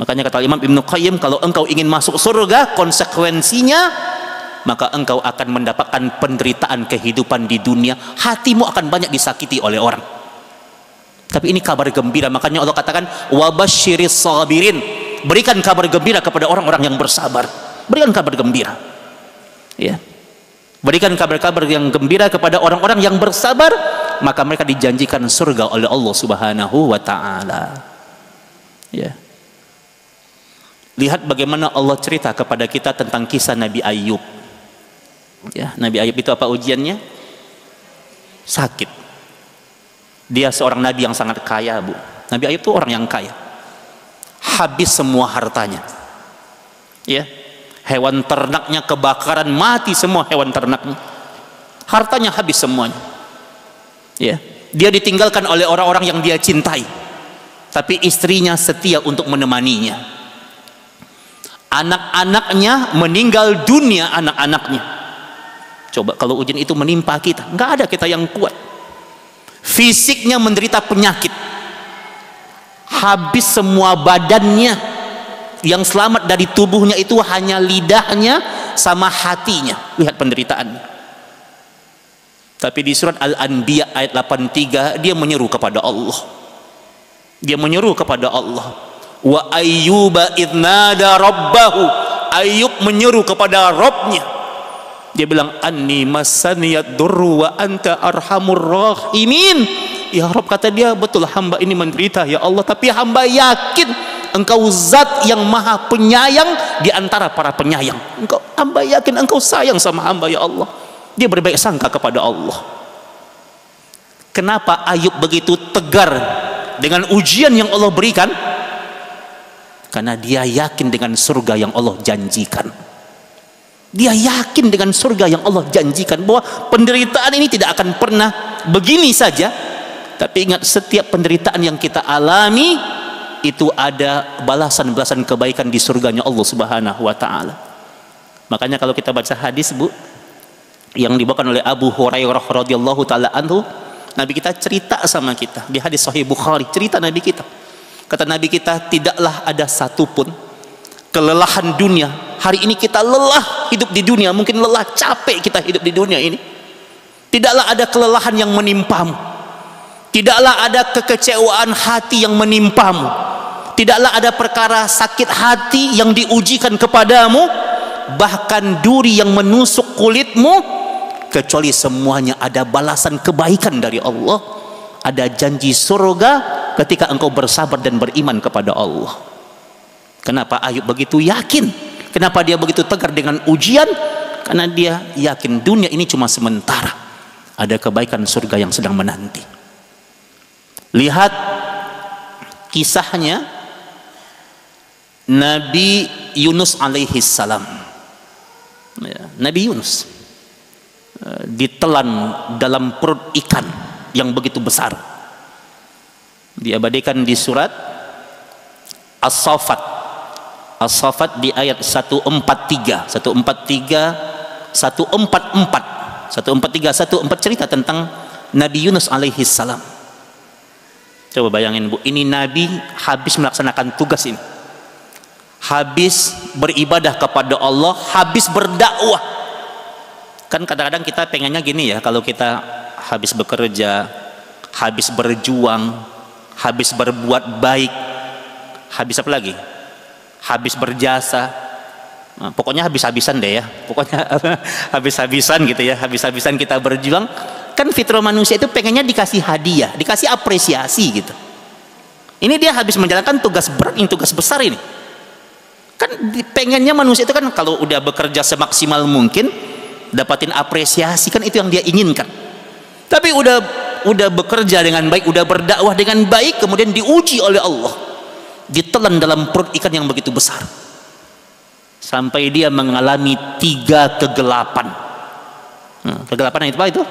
Makanya kata Imam Ibnu Qayyim, kalau engkau ingin masuk surga, konsekuensinya maka engkau akan mendapatkan penderitaan kehidupan di dunia, hatimu akan banyak disakiti oleh orang. Tapi ini kabar gembira, makanya Allah katakan wabasyiris sabirin, berikan kabar gembira kepada orang-orang yang bersabar. Berikan kabar gembira, ya. Berikan kabar-kabar yang gembira kepada orang-orang yang bersabar, maka mereka dijanjikan surga oleh Allah Subhanahu wa ta'ala, ya. Lihat bagaimana Allah cerita kepada kita tentang kisah Nabi Ayub, ya. Nabi Ayub itu apa ujiannya? Sakit. Dia seorang nabi yang sangat kaya, Bu. Nabi Ayub itu orang yang kaya, habis semua hartanya, ya. Hewan ternaknya kebakaran, mati semua hewan ternaknya, hartanya habis semuanya, ya. Dia ditinggalkan oleh orang-orang yang dia cintai, tapi istrinya setia untuk menemaninya. Anak-anaknya meninggal dunia, anak-anaknya. Coba kalau ujian itu menimpa kita, nggak ada kita yang kuat. Fisiknya menderita penyakit, habis semua badannya. Yang selamat dari tubuhnya itu hanya lidahnya sama hatinya. Lihat penderitaannya. Tapi di surat Al-Anbiya ayat 83 dia menyeru kepada Allah. Dia menyeru kepada Allah. Wa ayyuba idnada rabbahu. Ayub menyeru kepada Rabbnya. Dia bilang, anni masaniyad durru wa anta arhamur rahimin. Ya Rabb, kata dia, betul hamba ini menderita ya Allah, tapi hamba yakin Engkau zat yang maha penyayang di antara para penyayang. Hamba yakin Engkau sayang sama hamba ya Allah. Dia berbaik sangka kepada Allah. Kenapa Ayub begitu tegar dengan ujian yang Allah berikan? Karena dia yakin dengan surga yang Allah janjikan. Dia yakin dengan surga yang Allah janjikan, bahwa penderitaan ini tidak akan pernah begini saja. Tapi ingat, setiap penderitaan yang kita alami itu ada balasan-balasan kebaikan di surganya Allah Subhanahu wa ta'ala. Makanya kalau kita baca hadis, Bu, yang dibawakan oleh Abu Hurairah radhiyallahu ta'ala anhu, Nabi kita cerita sama kita di hadis Sahih Bukhari, cerita Nabi kita. Kata Nabi kita, tidaklah ada satupun kelelahan dunia. Hari ini kita lelah hidup di dunia, mungkin lelah, capek kita hidup di dunia ini. Tidaklah ada kelelahan yang menimpamu. Tidaklah ada kekecewaan hati yang menimpamu. Tidaklah ada perkara sakit hati yang diujikan kepadamu, bahkan duri yang menusuk kulitmu, kecuali semuanya ada balasan kebaikan dari Allah. Ada janji surga ketika engkau bersabar dan beriman kepada Allah. Kenapa Ayub begitu yakin? Kenapa dia begitu tegar dengan ujian? Karena dia yakin dunia ini cuma sementara. Ada kebaikan surga yang sedang menanti. Lihat kisahnya Nabi Yunus alaihi salam. Nabi Yunus ditelan dalam perut ikan yang begitu besar. Diabadikan di surat As-Saffat. As-Saffat di ayat 143, 144 cerita tentang Nabi Yunus alaihi salam. Coba bayangin Bu, ini Nabi habis melaksanakan tugas ini, habis beribadah kepada Allah, habis berdakwah. Kan kadang-kadang kita pengennya gini ya, kalau kita habis bekerja, habis berjuang, habis berbuat baik, habis apa lagi? Habis berjasa, nah, pokoknya habis-habisan deh ya, pokoknya habis-habisan gitu ya, habis-habisan kita berjuang. Kan fitrah manusia itu pengennya dikasih hadiah, dikasih apresiasi gitu. Ini dia habis menjalankan tugas berat, ini tugas besar ini. Kan pengennya manusia itu kan kalau udah bekerja semaksimal mungkin dapatin apresiasi, kan itu yang dia inginkan. Tapi udah bekerja dengan baik, udah berdakwah dengan baik, kemudian diuji oleh Allah, ditelan dalam perut ikan yang begitu besar, sampai dia mengalami 3 kegelapan. Kegelapan itu apa itu?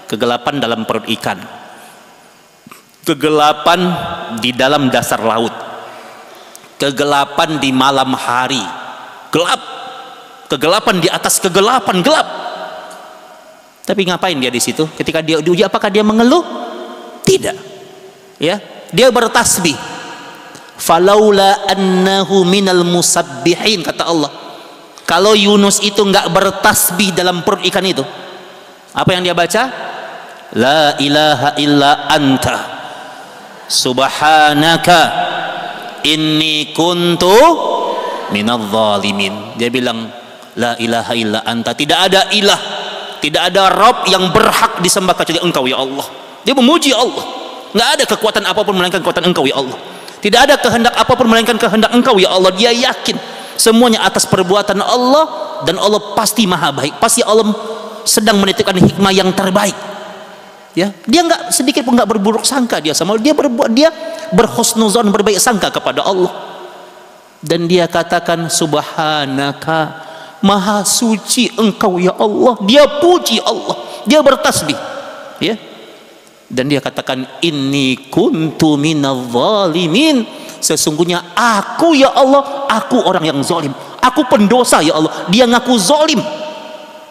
Kegelapan dalam perut ikan, kegelapan di dalam dasar laut, kegelapan di malam hari, gelap, kegelapan di atas kegelapan, gelap. Tapi ngapain dia di situ? Ketika dia diuji, apakah dia mengeluh? Tidak. Ya, dia bertasbih. Falaula annahu minal musabbihin, kata Allah. Kalau Yunus itu nggak bertasbih dalam perut ikan itu, apa yang dia baca? La ilaha illa anta subhanaka inni kuntu minadh dhalimin. Dia bilang la ilaha illa anta, tidak ada ilah, tidak ada Rabb yang berhak disembah kecuali engkau ya Allah. Dia memuji Allah. Nggak ada kekuatan apapun melainkan kekuatan engkau ya Allah. Tidak ada kehendak apapun melainkan kehendak engkau ya Allah. Dia yakin semuanya atas perbuatan Allah, dan Allah pasti maha baik, pasti Allah sedang menitipkan hikmah yang terbaik. Ya, dia nggak sedikit pun nggak berburuk sangka dia sama Allah. Dia berhusnuzon, berbaik sangka kepada Allah. Dan dia katakan subhanaka, maha suci engkau ya Allah. Dia puji Allah, dia bertasbih, ya. Dan dia katakan inni kuntu minadh dhalimin, sesungguhnya aku ya Allah, aku orang yang zalim, aku pendosa ya Allah. Dia ngaku zalim.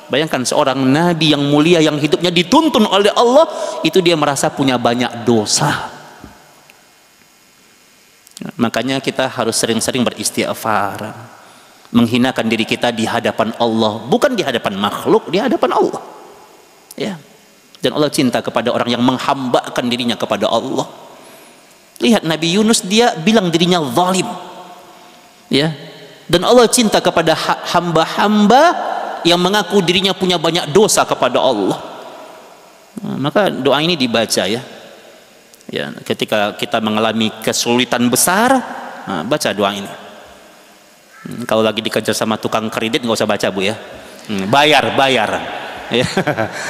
Bayangkan seorang nabi yang mulia, yang hidupnya dituntun oleh Allah, itu dia merasa punya banyak dosa. Makanya kita harus sering-sering beristighfar, menghinakan diri kita di hadapan Allah, bukan di hadapan makhluk, di hadapan Allah. Ya. Dan Allah cinta kepada orang yang menghambakan dirinya kepada Allah. Lihat Nabi Yunus, dia bilang dirinya zalim. Ya. Dan Allah cinta kepada hamba-hamba yang mengaku dirinya punya banyak dosa kepada Allah. Maka doa ini dibaca ya. Ya, ketika kita mengalami kesulitan besar, baca doa ini. Kalau lagi dikejar sama tukang kredit nggak usah baca Bu ya. Bayar. Ya.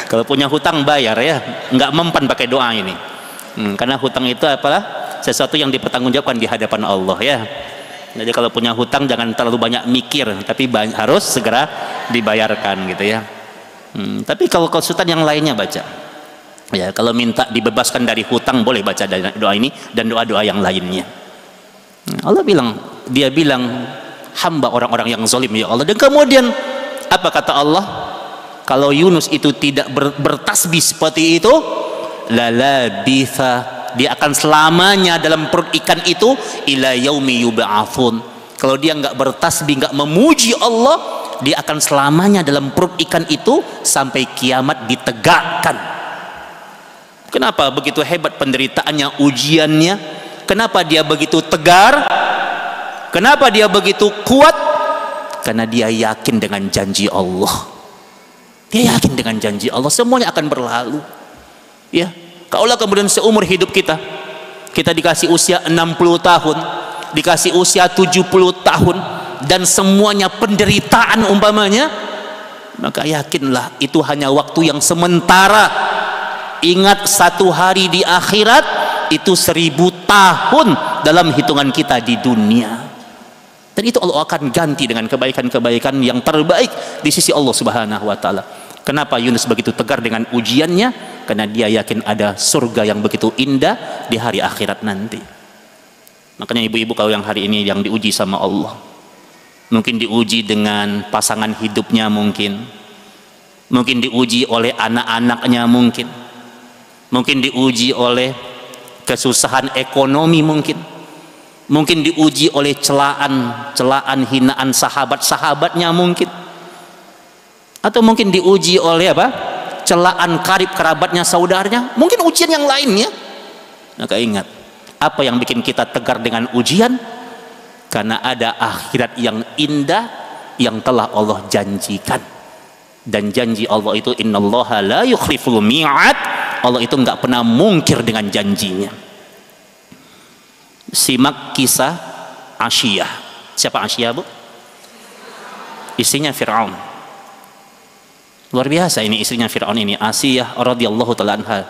Kalau punya hutang bayar ya, nggak mempan pakai doa ini. Karena hutang itu apalah? Sesuatu yang dipertanggungjawabkan di hadapan Allah ya. Jadi kalau punya hutang jangan terlalu banyak mikir, tapi harus segera dibayarkan gitu ya. Tapi kalau konsultan yang lainnya baca. Ya, kalau minta dibebaskan dari hutang boleh baca doa ini dan doa-doa yang lainnya. Allah bilang, dia bilang hamba orang-orang yang zalim ya Allah. Dan kemudian apa kata Allah? Kalau Yunus itu tidak bertasbih seperti itu, la labitha, dia akan selamanya dalam perut ikan itu ila yaumi yub'atsun. Kalau dia nggak bertasbih, nggak memuji Allah, dia akan selamanya dalam perut ikan itu sampai kiamat ditegakkan. Kenapa begitu hebat penderitaannya, ujiannya? Kenapa dia begitu tegar? Kenapa dia begitu kuat? Karena dia yakin dengan janji Allah. Dia yakin dengan janji Allah, semuanya akan berlalu. Ya, kalau kemudian seumur hidup kita dikasih usia 60 tahun, dikasih usia 70 tahun, dan semuanya penderitaan umpamanya, maka yakinlah itu hanya waktu yang sementara. Ingat, satu hari di akhirat itu 1000 tahun dalam hitungan kita di dunia, dan itu Allah akan ganti dengan kebaikan-kebaikan yang terbaik di sisi Allah Subhanahu wa Ta'ala. Kenapa Yunus begitu tegar dengan ujiannya? Karena dia yakin ada surga yang begitu indah di hari akhirat nanti. Makanya ibu-ibu kalau yang hari ini yang diuji sama Allah, mungkin diuji dengan pasangan hidupnya, mungkin diuji oleh anak-anaknya, mungkin diuji oleh kesusahan ekonomi, mungkin diuji oleh celaan hinaan sahabat-sahabatnya, atau mungkin diuji oleh celaan karib kerabatnya, saudaranya, mungkin ujian yang lainnya. Maka ingat, apa yang bikin kita tegar dengan ujian? Karena ada akhirat yang indah yang telah Allah janjikan. Dan janji Allah itu innallaha la yukhliful mi'ad. Allah itu nggak pernah mungkir dengan janjinya. Simak kisah Asiyah. Siapa Asiyah, Bu? Istrinya Fir'aun. Luar biasa ini istrinya Fir'aun ini, Asiyah radhiyallahu ta'ala anha.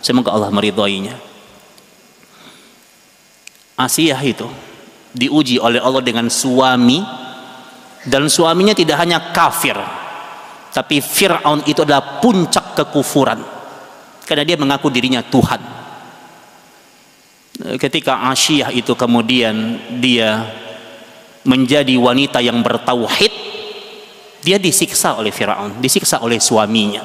Semoga Allah meridhoinya. Asiyah itu diuji oleh Allah dengan suami, dan suaminya tidak hanya kafir, tapi Fir'aun itu adalah puncak kekufuran karena dia mengaku dirinya Tuhan. Ketika Asiyah itu kemudian dia menjadi wanita yang bertauhid, dia disiksa oleh Fir'aun, disiksa oleh suaminya.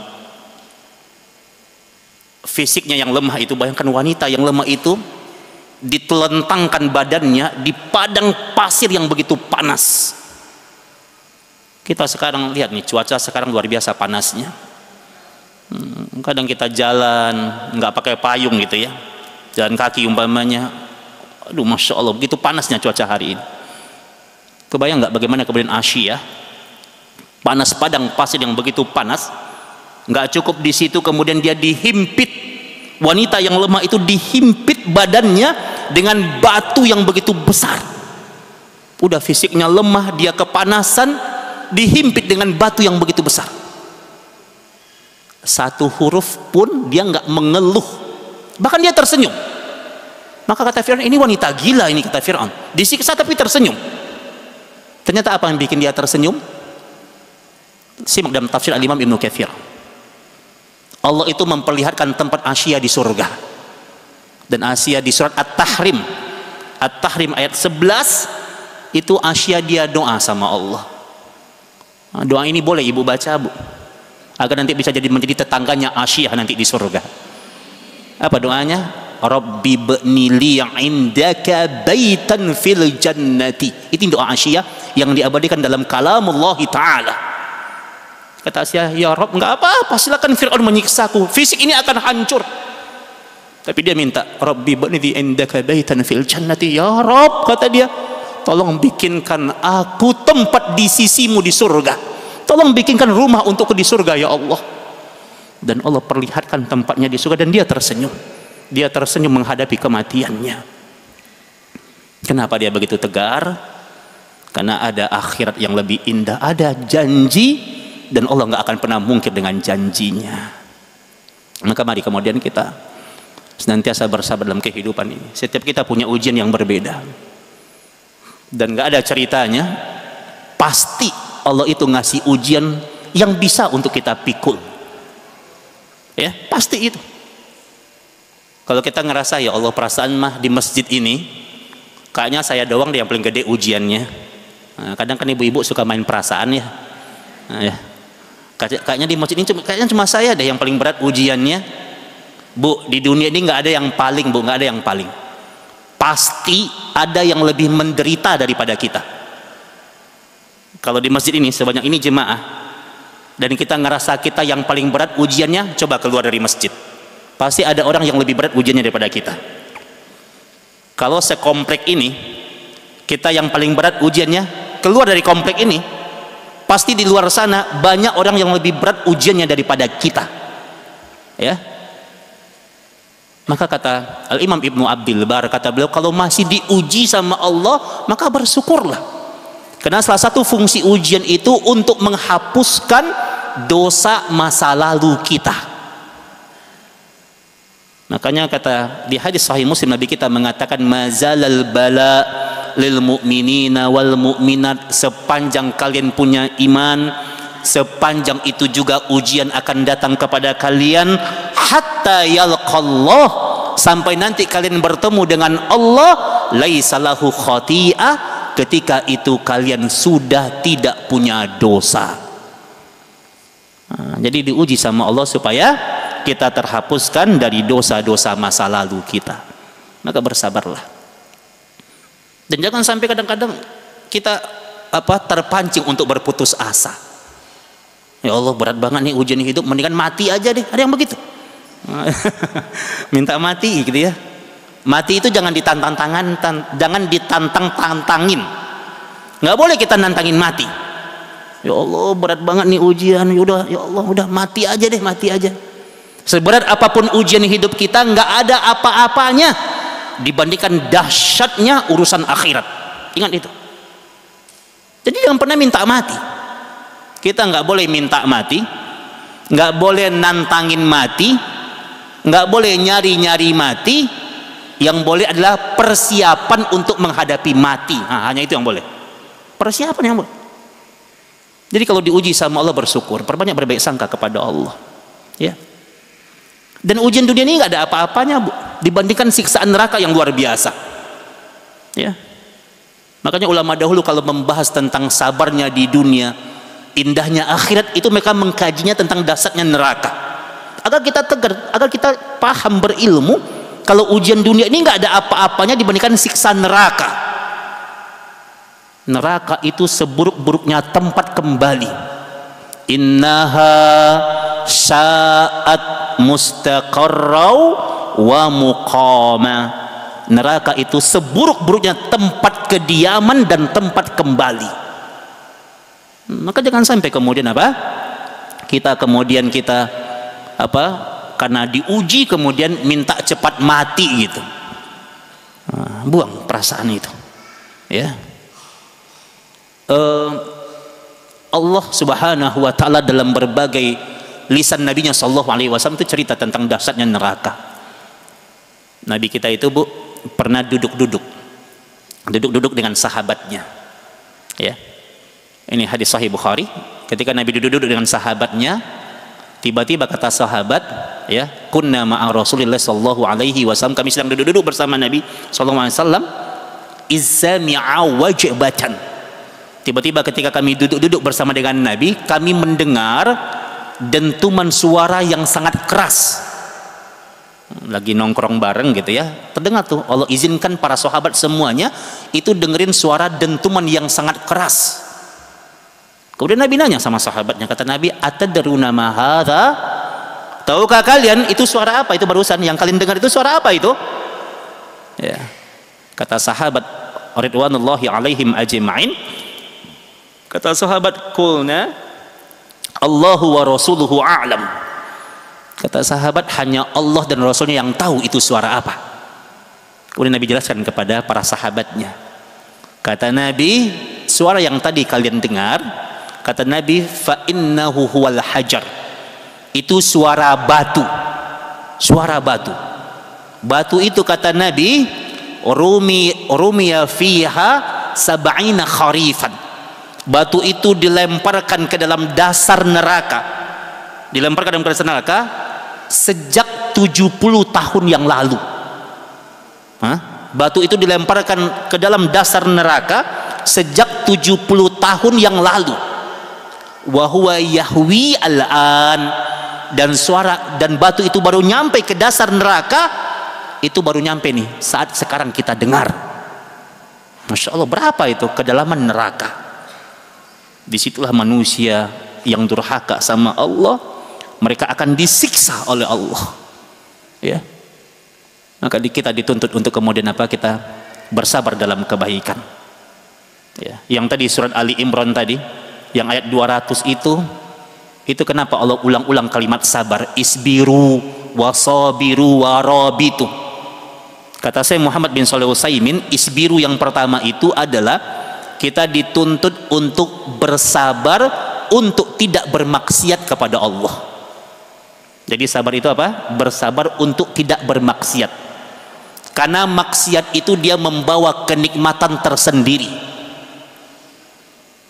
Fisiknya yang lemah itu, bayangkan wanita yang lemah itu ditelentangkan badannya di padang pasir yang begitu panas. Kita sekarang lihat nih, cuaca sekarang luar biasa panasnya. Kadang kita jalan nggak pakai payung gitu ya, jalan kaki umpamanya, aduh masya Allah begitu panasnya cuaca hari ini. Kebayang nggak bagaimana kemudian Asiyah, panas padang pasir yang begitu panas, nggak cukup di situ, kemudian dia dihimpit, wanita yang lemah itu dihimpit badannya dengan batu yang begitu besar. Udah fisiknya lemah, dia kepanasan, dihimpit dengan batu yang begitu besar. Satu huruf pun dia nggak mengeluh, bahkan dia tersenyum. Maka kata Fir'aun, ini wanita gila ini, kata Fir'aun, disiksa tapi tersenyum. Ternyata apa yang bikin dia tersenyum? Simak dalam tafsir Al-Imam Ibnu Katsir. Allah itu memperlihatkan tempat Asiyah di surga, dan Asiyah di surat At-Tahrim, At-Tahrim ayat 11 itu Asiyah dia doa sama Allah. Doa ini boleh ibu baca, Bu, agar nanti bisa menjadi tetangganya Asiyah nanti di surga. Apa doanya? Rabbi b'nili indaka baitan fil jannati. Itu doa Asiyah yang diabadikan dalam kalamullah Ta'ala. Kata Asiyah, ya Rabb, enggak apa-apa, silakan Fir'aun menyiksaku, fisik ini akan hancur. Tapi dia minta, Rabbi b'nili indaka baitan fil jannati. Ya Rabb, kata dia, tolong bikinkan aku tempat di sisimu di surga. Tolong bikinkan rumah untukku di surga ya Allah. Dan Allah perlihatkan tempatnya di surga, dan dia tersenyum. Dia tersenyum menghadapi kematiannya. Kenapa dia begitu tegar? Karena ada akhirat yang lebih indah, ada janji, dan Allah nggak akan pernah mungkir dengan janjinya. Maka mari kemudian kita senantiasa bersabar dalam kehidupan ini. Setiap kita punya ujian yang berbeda, dan nggak ada ceritanya pasti Allah itu ngasih ujian yang bisa untuk kita pikul. Ya, pasti itu. Kalau kita ngerasa, ya Allah, perasaan mah di masjid ini kayaknya saya doang deh yang paling gede ujiannya. Nah, kadang kan ibu-ibu suka main perasaan ya. Nah, ya. Kayaknya di masjid ini kayaknya cuma saya deh yang paling berat ujiannya. Bu, di dunia ini nggak ada yang paling, Bu, nggak ada yang paling. Pasti ada yang lebih menderita daripada kita. Kalau di masjid ini sebanyak ini jemaah, dan kita ngerasa kita yang paling berat ujiannya, coba keluar dari masjid. Pasti ada orang yang lebih berat ujiannya daripada kita. Kalau sekomplek ini, kita yang paling berat ujiannya, keluar dari komplek ini, pasti di luar sana banyak orang yang lebih berat ujiannya daripada kita. Ya. Maka kata Al-Imam Ibnu Abdul Bar, kata beliau, kalau masih diuji sama Allah, maka bersyukurlah. Karena salah satu fungsi ujian itu untuk menghapuskan dosa masa lalu kita. Makanya kata di hadis Sahih Muslim, Nabi kita mengatakan, mazalal bala lil mu'minina wal mu'minat, sepanjang kalian punya iman, sepanjang itu juga ujian akan datang kepada kalian, hatta yalqallah, sampai nanti kalian bertemu dengan Allah, laisa lahu khati'ah, ketika itu kalian sudah tidak punya dosa. Jadi diuji sama Allah supaya kita terhapuskan dari dosa-dosa masa lalu kita. Maka bersabarlah. Dan jangan sampai kadang-kadang kita terpancing untuk berputus asa. Ya Allah, berat banget nih ujian hidup, mendingan mati aja deh. Ada yang begitu. Minta mati gitu ya. Mati itu jangan jangan ditantangin. Nggak boleh kita nantangin mati. Ya Allah, berat banget nih ujian. Udah, ya Allah, udah mati aja deh, mati aja. Seberat apapun ujian hidup kita, nggak ada apa-apanya dibandingkan dahsyatnya urusan akhirat. Ingat itu. Jadi jangan pernah minta mati. Kita nggak boleh minta mati, nggak boleh nantangin mati, nggak boleh nyari-nyari mati. Yang boleh adalah persiapan untuk menghadapi mati. Hanya itu yang boleh. Persiapan yang boleh. Jadi kalau diuji sama Allah, bersyukur, perbanyak berbaik sangka kepada Allah. Ya. Dan ujian dunia ini nggak ada apa-apanya, Bu, dibandingkan siksaan neraka yang luar biasa. Ya. Makanya ulama dahulu kalau membahas tentang sabarnya di dunia, indahnya akhirat, itu mereka mengkajinya tentang dasarnya neraka. Agar kita tegar, agar kita paham, berilmu, kalau ujian dunia ini nggak ada apa-apanya dibandingkan siksa neraka. Neraka itu seburuk-buruknya tempat kembali. Innaha sa'at mustaqarrau wa muqama. Neraka itu seburuk-buruknya tempat kediaman dan tempat kembali. Maka jangan sampai kemudian kita karena diuji kemudian minta cepat mati gitu. Buang perasaan itu. Ya. Allah Subhanahu wa taala dalam berbagai lisan nabinya sallallahu alaihi wasallam itu cerita tentang dahsyatnya neraka. Nabi kita itu, Bu, pernah duduk-duduk dengan sahabatnya. Ya. Ini hadis Sahih Bukhari, ketika Nabi duduk-duduk dengan sahabatnya, tiba-tiba kata sahabat, ya, kunna ma'a Rasulillah sallallahu alaihi wasallam, kami sedang duduk-duduk bersama Nabi sallallahu alaihi wasallam, izzami'a wajbatan. Tiba-tiba ketika kami duduk-duduk bersama dengan Nabi, kami mendengar dentuman suara yang sangat keras. Lagi nongkrong bareng gitu ya, terdengar tuh, Allah izinkan para sahabat semuanya itu dengerin suara dentuman yang sangat keras. Kemudian Nabi nanya sama sahabatnya, kata Nabi, atadruna ma hadza? Tahukah kalian itu suara apa itu barusan yang kalian dengar, itu suara apa itu? Ya. Kata sahabat ridwanullahi alaihim ajma'in, kata sahabat, qulna Allahu wa rasuluhu a'lam. Kata sahabat, hanya Allah dan Rasulnya yang tahu itu suara apa. Kemudian Nabi jelaskan kepada para sahabatnya. Kata Nabi, suara yang tadi kalian dengar, kata Nabi, fa innahu huwal hajar. Itu suara batu. Suara batu. Batu itu kata Nabi, rumiya fiha sab'ina kharifan. Batu itu dilemparkan ke dalam dasar neraka. Dilemparkan dalam dasar neraka sejak 70 tahun yang lalu. Batu itu dilemparkan ke dalam dasar neraka sejak 70 tahun yang lalu. Wa huwa yahwi al-an, dan suara dan batu itu baru nyampe ke dasar neraka, itu baru nyampe nih saat sekarang kita dengar. Masya Allah, berapa itu kedalaman neraka. Disitulah manusia yang durhaka sama Allah, mereka akan disiksa oleh Allah, ya. Maka kita dituntut untuk kemudian apa? Kita bersabar dalam kebaikan, ya. Yang tadi surat Ali Imran tadi yang ayat 200 itu kenapa Allah ulang-ulang kalimat sabar? Isbiru wasabiru warabitu. Kata saya Muhammad bin Shalih Utsaimin, isbiru yang pertama itu adalah kita dituntut untuk bersabar untuk tidak bermaksiat kepada Allah. Jadi sabar itu apa? Bersabar untuk tidak bermaksiat. Karena maksiat itu dia membawa kenikmatan tersendiri.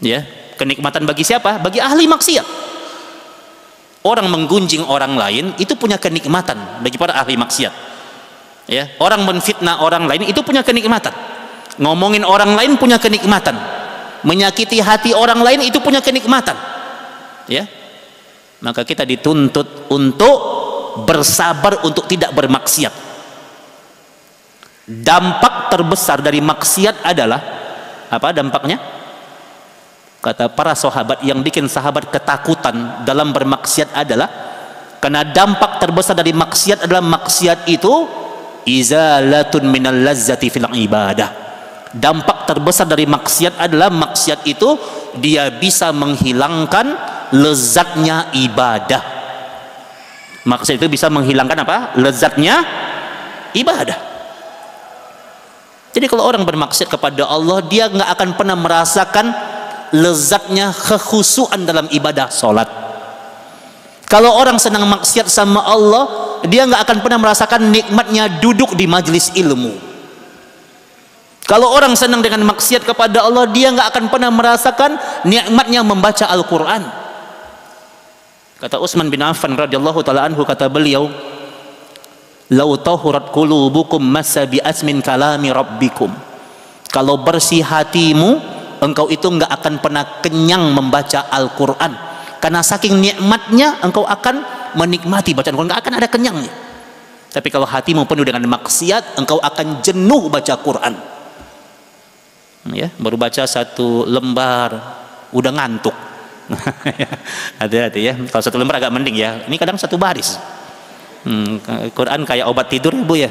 Ya, kenikmatan bagi siapa? Bagi ahli maksiat. Orang menggunjing orang lain itu punya kenikmatan bagi para ahli maksiat. Ya, orang menfitnah orang lain itu punya kenikmatan. Ngomongin orang lain punya kenikmatan. Menyakiti hati orang lain itu punya kenikmatan. Ya. Maka kita dituntut untuk bersabar untuk tidak bermaksiat. Dampak terbesar dari maksiat adalah apa dampaknya? Kata para sahabat, yang bikin sahabat ketakutan dalam bermaksiat adalah karena dampak terbesar dari maksiat adalah maksiat itu izalatun minal lazzati fil ibadah. Dampak terbesar dari maksiat adalah maksiat itu dia bisa menghilangkan lezatnya ibadah. Maksiat itu bisa menghilangkan apa? Lezatnya ibadah. Jadi kalau orang bermaksiat kepada Allah, dia nggak akan pernah merasakan lezatnya kekhusyuan dalam ibadah sholat. Kalau orang senang maksiat sama Allah, dia nggak akan pernah merasakan nikmatnya duduk di majelis ilmu. Kalau orang senang dengan maksiat kepada Allah, dia nggak akan pernah merasakan nikmatnya membaca Al-Quran. Kata Utsman bin Affan radhiyallahu taala anhu, kata beliau, "Lau tahurat qulubukum massa bi asmin kalami rabbikum." Kalau bersih hatimu, engkau itu enggak akan pernah kenyang membaca Al-Quran. Karena saking nikmatnya engkau akan menikmati bacaan Al-Quran, enggak akan ada kenyangnya. Tapi kalau hatimu penuh dengan maksiat, engkau akan jenuh baca Quran. Ya, baru baca satu lembar udah ngantuk. Hati-hati ya, kalau satu lembar agak mending ya, ini kadang satu baris. Quran kayak obat tidur ya Bu ya.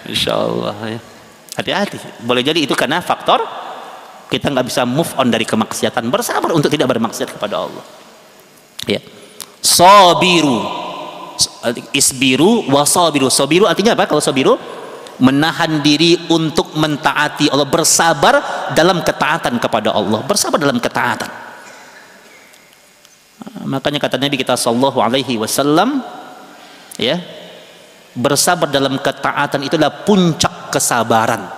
Insyaallah ya. Hati-hati, boleh jadi itu karena faktor kita nggak bisa move on dari kemaksiatan. Bersabar untuk tidak bermaksiat kepada Allah, ya. Sabiru, isbiru wasabiru. Sabiru artinya apa? Kalau sabiru, menahan diri untuk mentaati Allah, bersabar dalam ketaatan kepada Allah, bersabar dalam ketaatan. Makanya kata Nabi kita sallallahu alaihi wasallam, ya, bersabar dalam ketaatan itulah puncak kesabaran.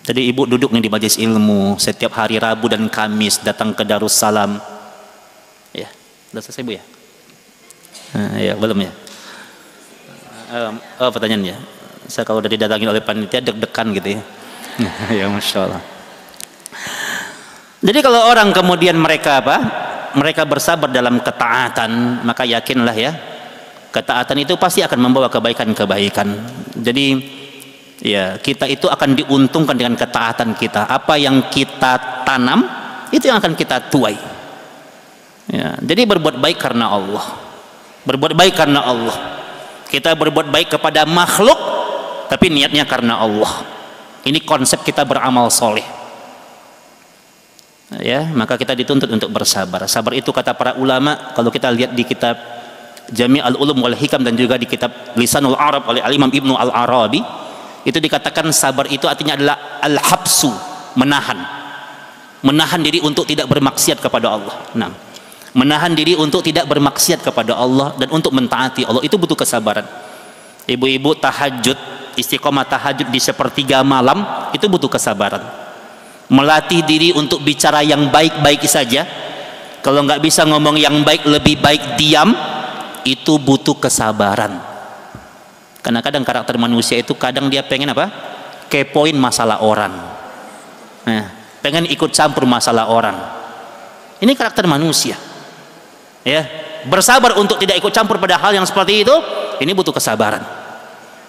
Jadi ibu duduk nih di majelis ilmu setiap hari Rabu dan Kamis, datang ke Darussalam, ya, sudah selesai Bu ya? Ya belum ya? Pertanyaannya, saya kalau udah didatangi oleh panitia deg-degan gitu ya. Ya Masya Allah. Jadi kalau orang kemudian mereka apa? Mereka bersabar dalam ketaatan, maka yakinlah ya, ketaatan itu pasti akan membawa kebaikan-kebaikan. Jadi ya, kita itu akan diuntungkan dengan ketaatan kita. Apa yang kita tanam itu yang akan kita tuai. Ya, jadi berbuat baik karena Allah. Berbuat baik karena Allah. Kita berbuat baik kepada makhluk, tapi niatnya karena Allah. Ini konsep kita beramal soleh. Ya, maka kita dituntut untuk bersabar. Sabar itu kata para ulama, kalau kita lihat di kitab Jami' al-Ulum wal Hikam dan juga di kitab Lisanul Arab oleh Al-Imam Ibnu Al-Arabi, itu dikatakan sabar itu artinya adalah al-habsu, menahan. Menahan diri untuk tidak bermaksiat kepada Allah. Nah, menahan diri untuk tidak bermaksiat kepada Allah dan untuk mentaati Allah, itu butuh kesabaran. Ibu-ibu tahajud, istiqomah tahajud di sepertiga malam, itu butuh kesabaran. Melatih diri untuk bicara yang baik-baik saja, kalau nggak bisa ngomong yang baik, lebih baik diam, itu butuh kesabaran. Karena kadang karakter manusia itu kadang dia pengen apa? Kepoin masalah orang. Nah, pengen ikut campur masalah orang. Ini karakter manusia. Ya, bersabar untuk tidak ikut campur pada hal yang seperti itu, ini butuh kesabaran.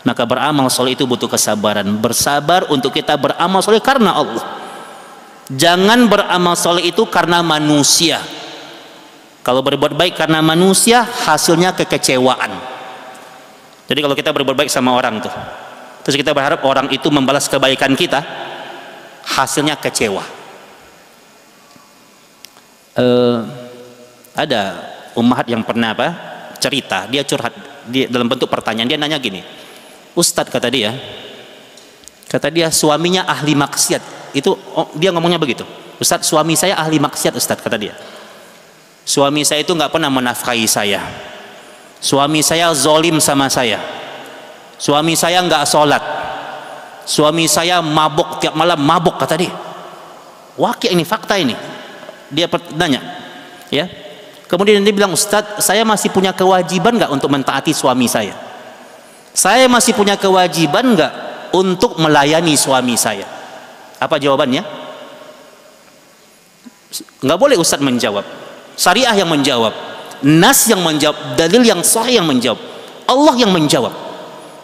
Maka beramal soleh itu butuh kesabaran. Bersabar untuk kita beramal soleh karena Allah. Jangan beramal soleh itu karena manusia. Kalau berbuat baik karena manusia, hasilnya kekecewaan. Jadi kalau kita berbuat baik sama orang tuh, terus kita berharap orang itu membalas kebaikan kita, hasilnya kecewa. Ada ummahat yang pernah cerita, dia curhat dalam bentuk pertanyaan. Dia nanya gini, Ustadz, kata dia suaminya ahli maksiat. Itu dia ngomongnya begitu, Ustadz, suami saya ahli maksiat Ustadz, kata dia. Suami saya itu nggak pernah menafkahi saya. Suami saya zolim sama saya. Suami saya nggak sholat. Suami saya mabuk tiap malam, mabuk, kata dia. Wakil ini, fakta ini. Dia nanya, ya. Kemudian dia bilang, Ustadz, saya masih punya kewajiban nggak untuk mentaati suami saya? Saya masih punya kewajiban nggak untuk melayani suami saya? Apa jawabannya? Nggak boleh Ustadz menjawab. Syariah yang menjawab, nas yang menjawab, dalil yang sahih yang menjawab, Allah yang menjawab.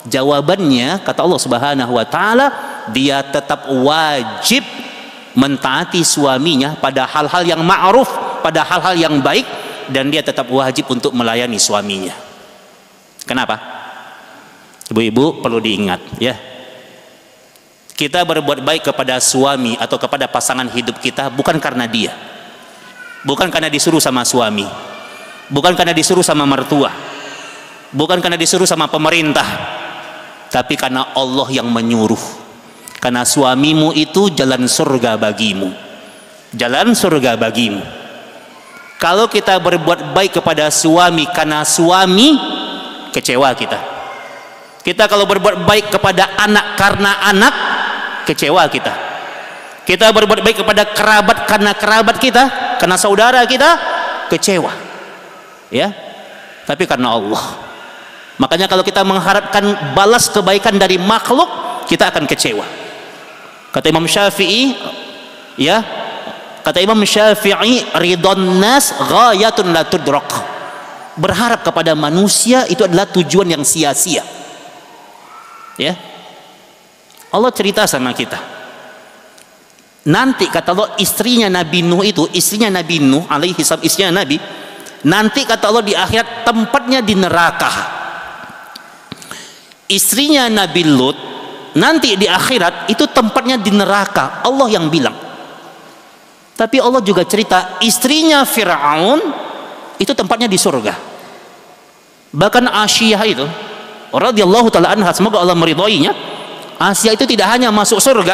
Jawabannya, kata Allah Subhanahu wa taala, dia tetap wajib mentaati suaminya pada hal-hal yang ma'ruf, pada hal-hal yang baik, dan dia tetap wajib untuk melayani suaminya. Kenapa? Ibu-ibu perlu diingat, ya. Kita berbuat baik kepada suami atau kepada pasangan hidup kita bukan karena dia. Bukan karena disuruh sama suami. Bukan karena disuruh sama mertua. Bukan karena disuruh sama pemerintah. Tapi karena Allah yang menyuruh. Karena suamimu itu jalan surga bagimu. Jalan surga bagimu. Kalau kita berbuat baik kepada suami karena suami, kecewa kita. Kita kalau berbuat baik kepada anak karena anak, kecewa kita. Kita berbuat baik kepada kerabat karena kerabat kita, karena saudara kita, kecewa. Ya. Tapi karena Allah. Makanya kalau kita mengharapkan balas kebaikan dari makhluk, kita akan kecewa. Kata Imam Syafi'i, ya, kata Imam Syafi'i, ridon nas ghayatun la tudrak. Berharap kepada manusia itu adalah tujuan yang sia-sia. Ya. Allah cerita sama kita. Nanti kata Allah, istrinya Nabi Nuh itu, istrinya Nabi Nuh alaihi salam, istrinya Nabi, nanti kata Allah di akhirat tempatnya di neraka. Istrinya Nabi Lut nanti di akhirat itu tempatnya di neraka. Allah yang bilang. Tapi Allah juga cerita istrinya Fir'aun itu tempatnya di surga. Bahkan Asyiyah itu radhiyallahu ta'ala anha, semoga Allah meridhoinya, Asyiyah itu tidak hanya masuk surga,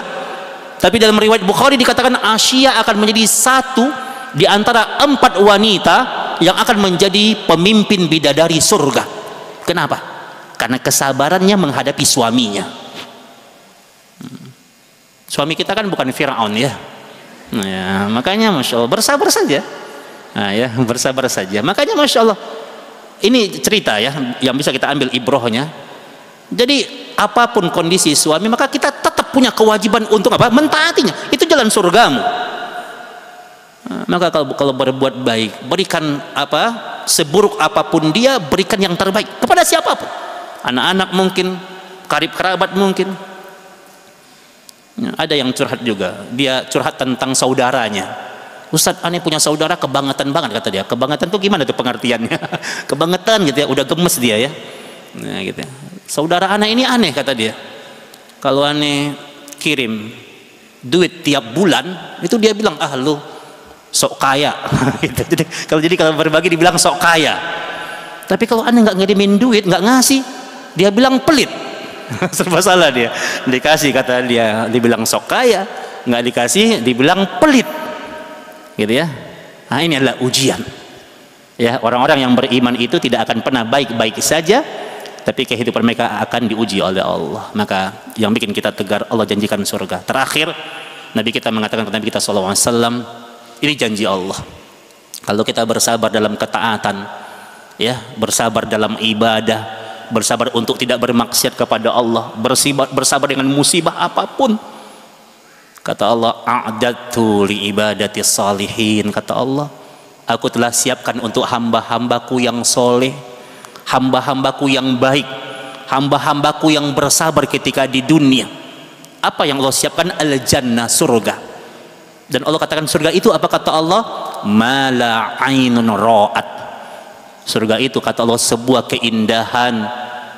tapi dalam riwayat Bukhari dikatakan Asyiyah akan menjadi satu di antara 4 wanita yang akan menjadi pemimpin bidadari surga. Kenapa? Karena kesabarannya menghadapi suaminya. Suami kita kan bukan Fir'aun, ya. Nah, ya, makanya Masya Allah bersabar saja. Nah, ya, bersabar saja. Makanya Masya Allah, ini cerita ya yang bisa kita ambil ibrohnya. Jadi apapun kondisi suami, maka kita tetap punya kewajiban untuk apa? Mentaatinya. Itu jalan surgamu. Nah, maka kalau berbuat baik, berikan apa? Seburuk apapun dia, berikan yang terbaik kepada siapapun. Anak-anak mungkin, karib kerabat mungkin. Ada yang curhat juga, dia curhat tentang saudaranya. Ustadz, aneh punya saudara kebangetan banget, kata dia. Kebangetan tuh gimana tuh pengertiannya? Kebangetan gitu ya, udah gemes dia ya. Nah gitu. Saudara aneh ini aneh, kata dia. Kalau aneh kirim duit tiap bulan, itu dia bilang, ah lu sok kaya. Gitu. Jadi kalau berbagi dibilang sok kaya. Tapi kalau aneh nggak ngirimin duit, nggak ngasih, dia bilang pelit. Serba salah dia. Dikasih kata dia dibilang sok kaya, nggak dikasih dibilang pelit, gitu ya. Nah ini adalah ujian. Ya, orang-orang yang beriman itu tidak akan pernah baik-baik saja, tapi kehidupan mereka akan diuji oleh Allah. Maka yang bikin kita tegar, Allah janjikan surga. Terakhir Nabi kita mengatakan kepada Nabi kita SAW, ini janji Allah. Kalau kita bersabar dalam ketaatan, ya, bersabar dalam ibadah, bersabar untuk tidak bermaksiat kepada Allah, bersabar dengan musibah apapun, kata Allah, a'dadtu li ibadati salihin, kata Allah, Aku telah siapkan untuk hamba-hambaku yang soleh, hamba-hambaku yang baik, hamba-hambaku yang bersabar ketika di dunia. Apa yang Allah siapkan? Al-jannah, surga. Dan Allah katakan surga itu apa kata Allah? Ma la ainun ra'at. Surga itu kata Allah sebuah keindahan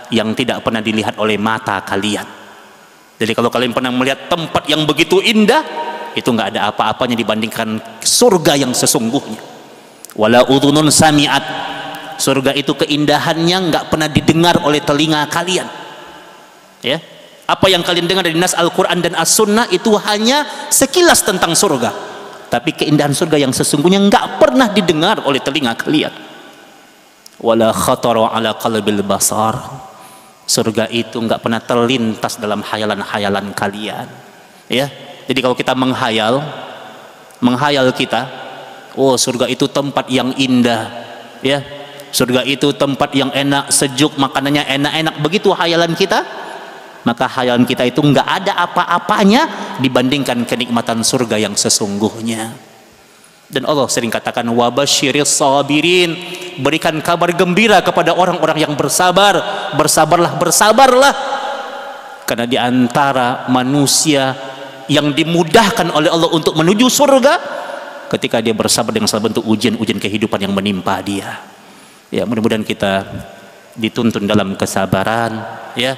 yang tidak pernah dilihat oleh mata kalian. Jadi kalau kalian pernah melihat tempat yang begitu indah, itu nggak ada apa-apanya dibandingkan surga yang sesungguhnya. Wala udhunun sami'at. Surga itu keindahannya nggak pernah didengar oleh telinga kalian. Ya, apa yang kalian dengar dari nas Al-Quran dan As-Sunnah itu hanya sekilas tentang surga, tapi keindahan surga yang sesungguhnya nggak pernah didengar oleh telinga kalian. Wala khatara ala qalbil basar. Surga itu nggak pernah terlintas dalam hayalan-hayalan kalian. Ya, jadi kalau kita menghayal kita, oh surga itu tempat yang indah, ya, surga itu tempat yang enak, sejuk, makanannya enak-enak, begitu hayalan kita, maka hayalan kita itu nggak ada apa-apanya dibandingkan kenikmatan surga yang sesungguhnya. Dan Allah sering katakan wabasyiris sabirin, berikan kabar gembira kepada orang-orang yang bersabar. Bersabarlah, karena di antara manusia yang dimudahkan oleh Allah untuk menuju surga ketika dia bersabar dengan segala bentuk ujian-ujian kehidupan yang menimpa dia. Ya, mudah-mudahan kita dituntun dalam kesabaran, ya,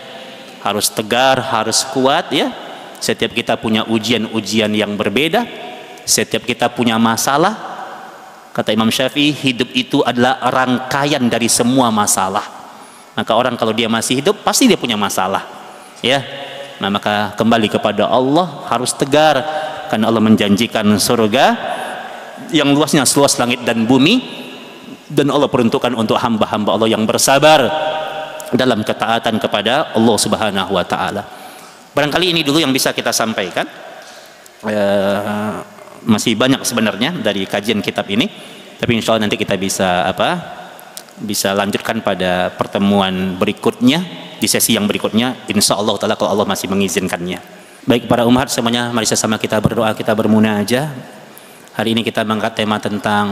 harus tegar, harus kuat, ya. Setiap kita punya ujian-ujian yang berbeda, setiap kita punya masalah. Kata Imam Syafi'i, hidup itu adalah rangkaian dari semua masalah. Maka orang kalau dia masih hidup pasti dia punya masalah, ya. Nah, maka kembali kepada Allah, harus tegar, karena Allah menjanjikan surga yang luasnya seluas langit dan bumi, dan Allah peruntukkan untuk hamba-hamba Allah yang bersabar dalam ketaatan kepada Allah Subhanahu wa taala. Barangkali ini dulu yang bisa kita sampaikan. Masih banyak sebenarnya dari kajian kitab ini, tapi insya Allah nanti kita bisa lanjutkan pada pertemuan berikutnya, di sesi yang berikutnya, insya Allah taala, kalau Allah masih mengizinkannya. Baik para umat semuanya, mari sama kita berdoa, kita bermunajah. Hari ini kita mengangkat tema tentang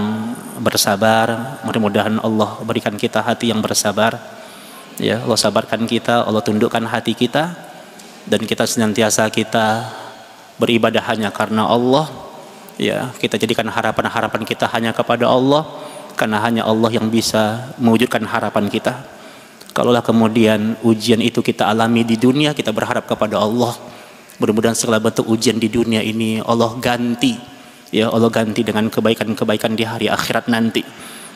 bersabar. Mudah-mudahan Allah berikan kita hati yang bersabar, ya. Allah sabarkan kita, Allah tundukkan hati kita, dan kita senantiasa kita beribadah hanya karena Allah, ya. Kita jadikan harapan-harapan kita hanya kepada Allah, karena hanya Allah yang bisa mewujudkan harapan kita. Kalaulah kemudian ujian itu kita alami di dunia, kita berharap kepada Allah, mudah-mudahan segala bentuk ujian di dunia ini Allah ganti, ya, Allah ganti dengan kebaikan-kebaikan di hari akhirat nanti.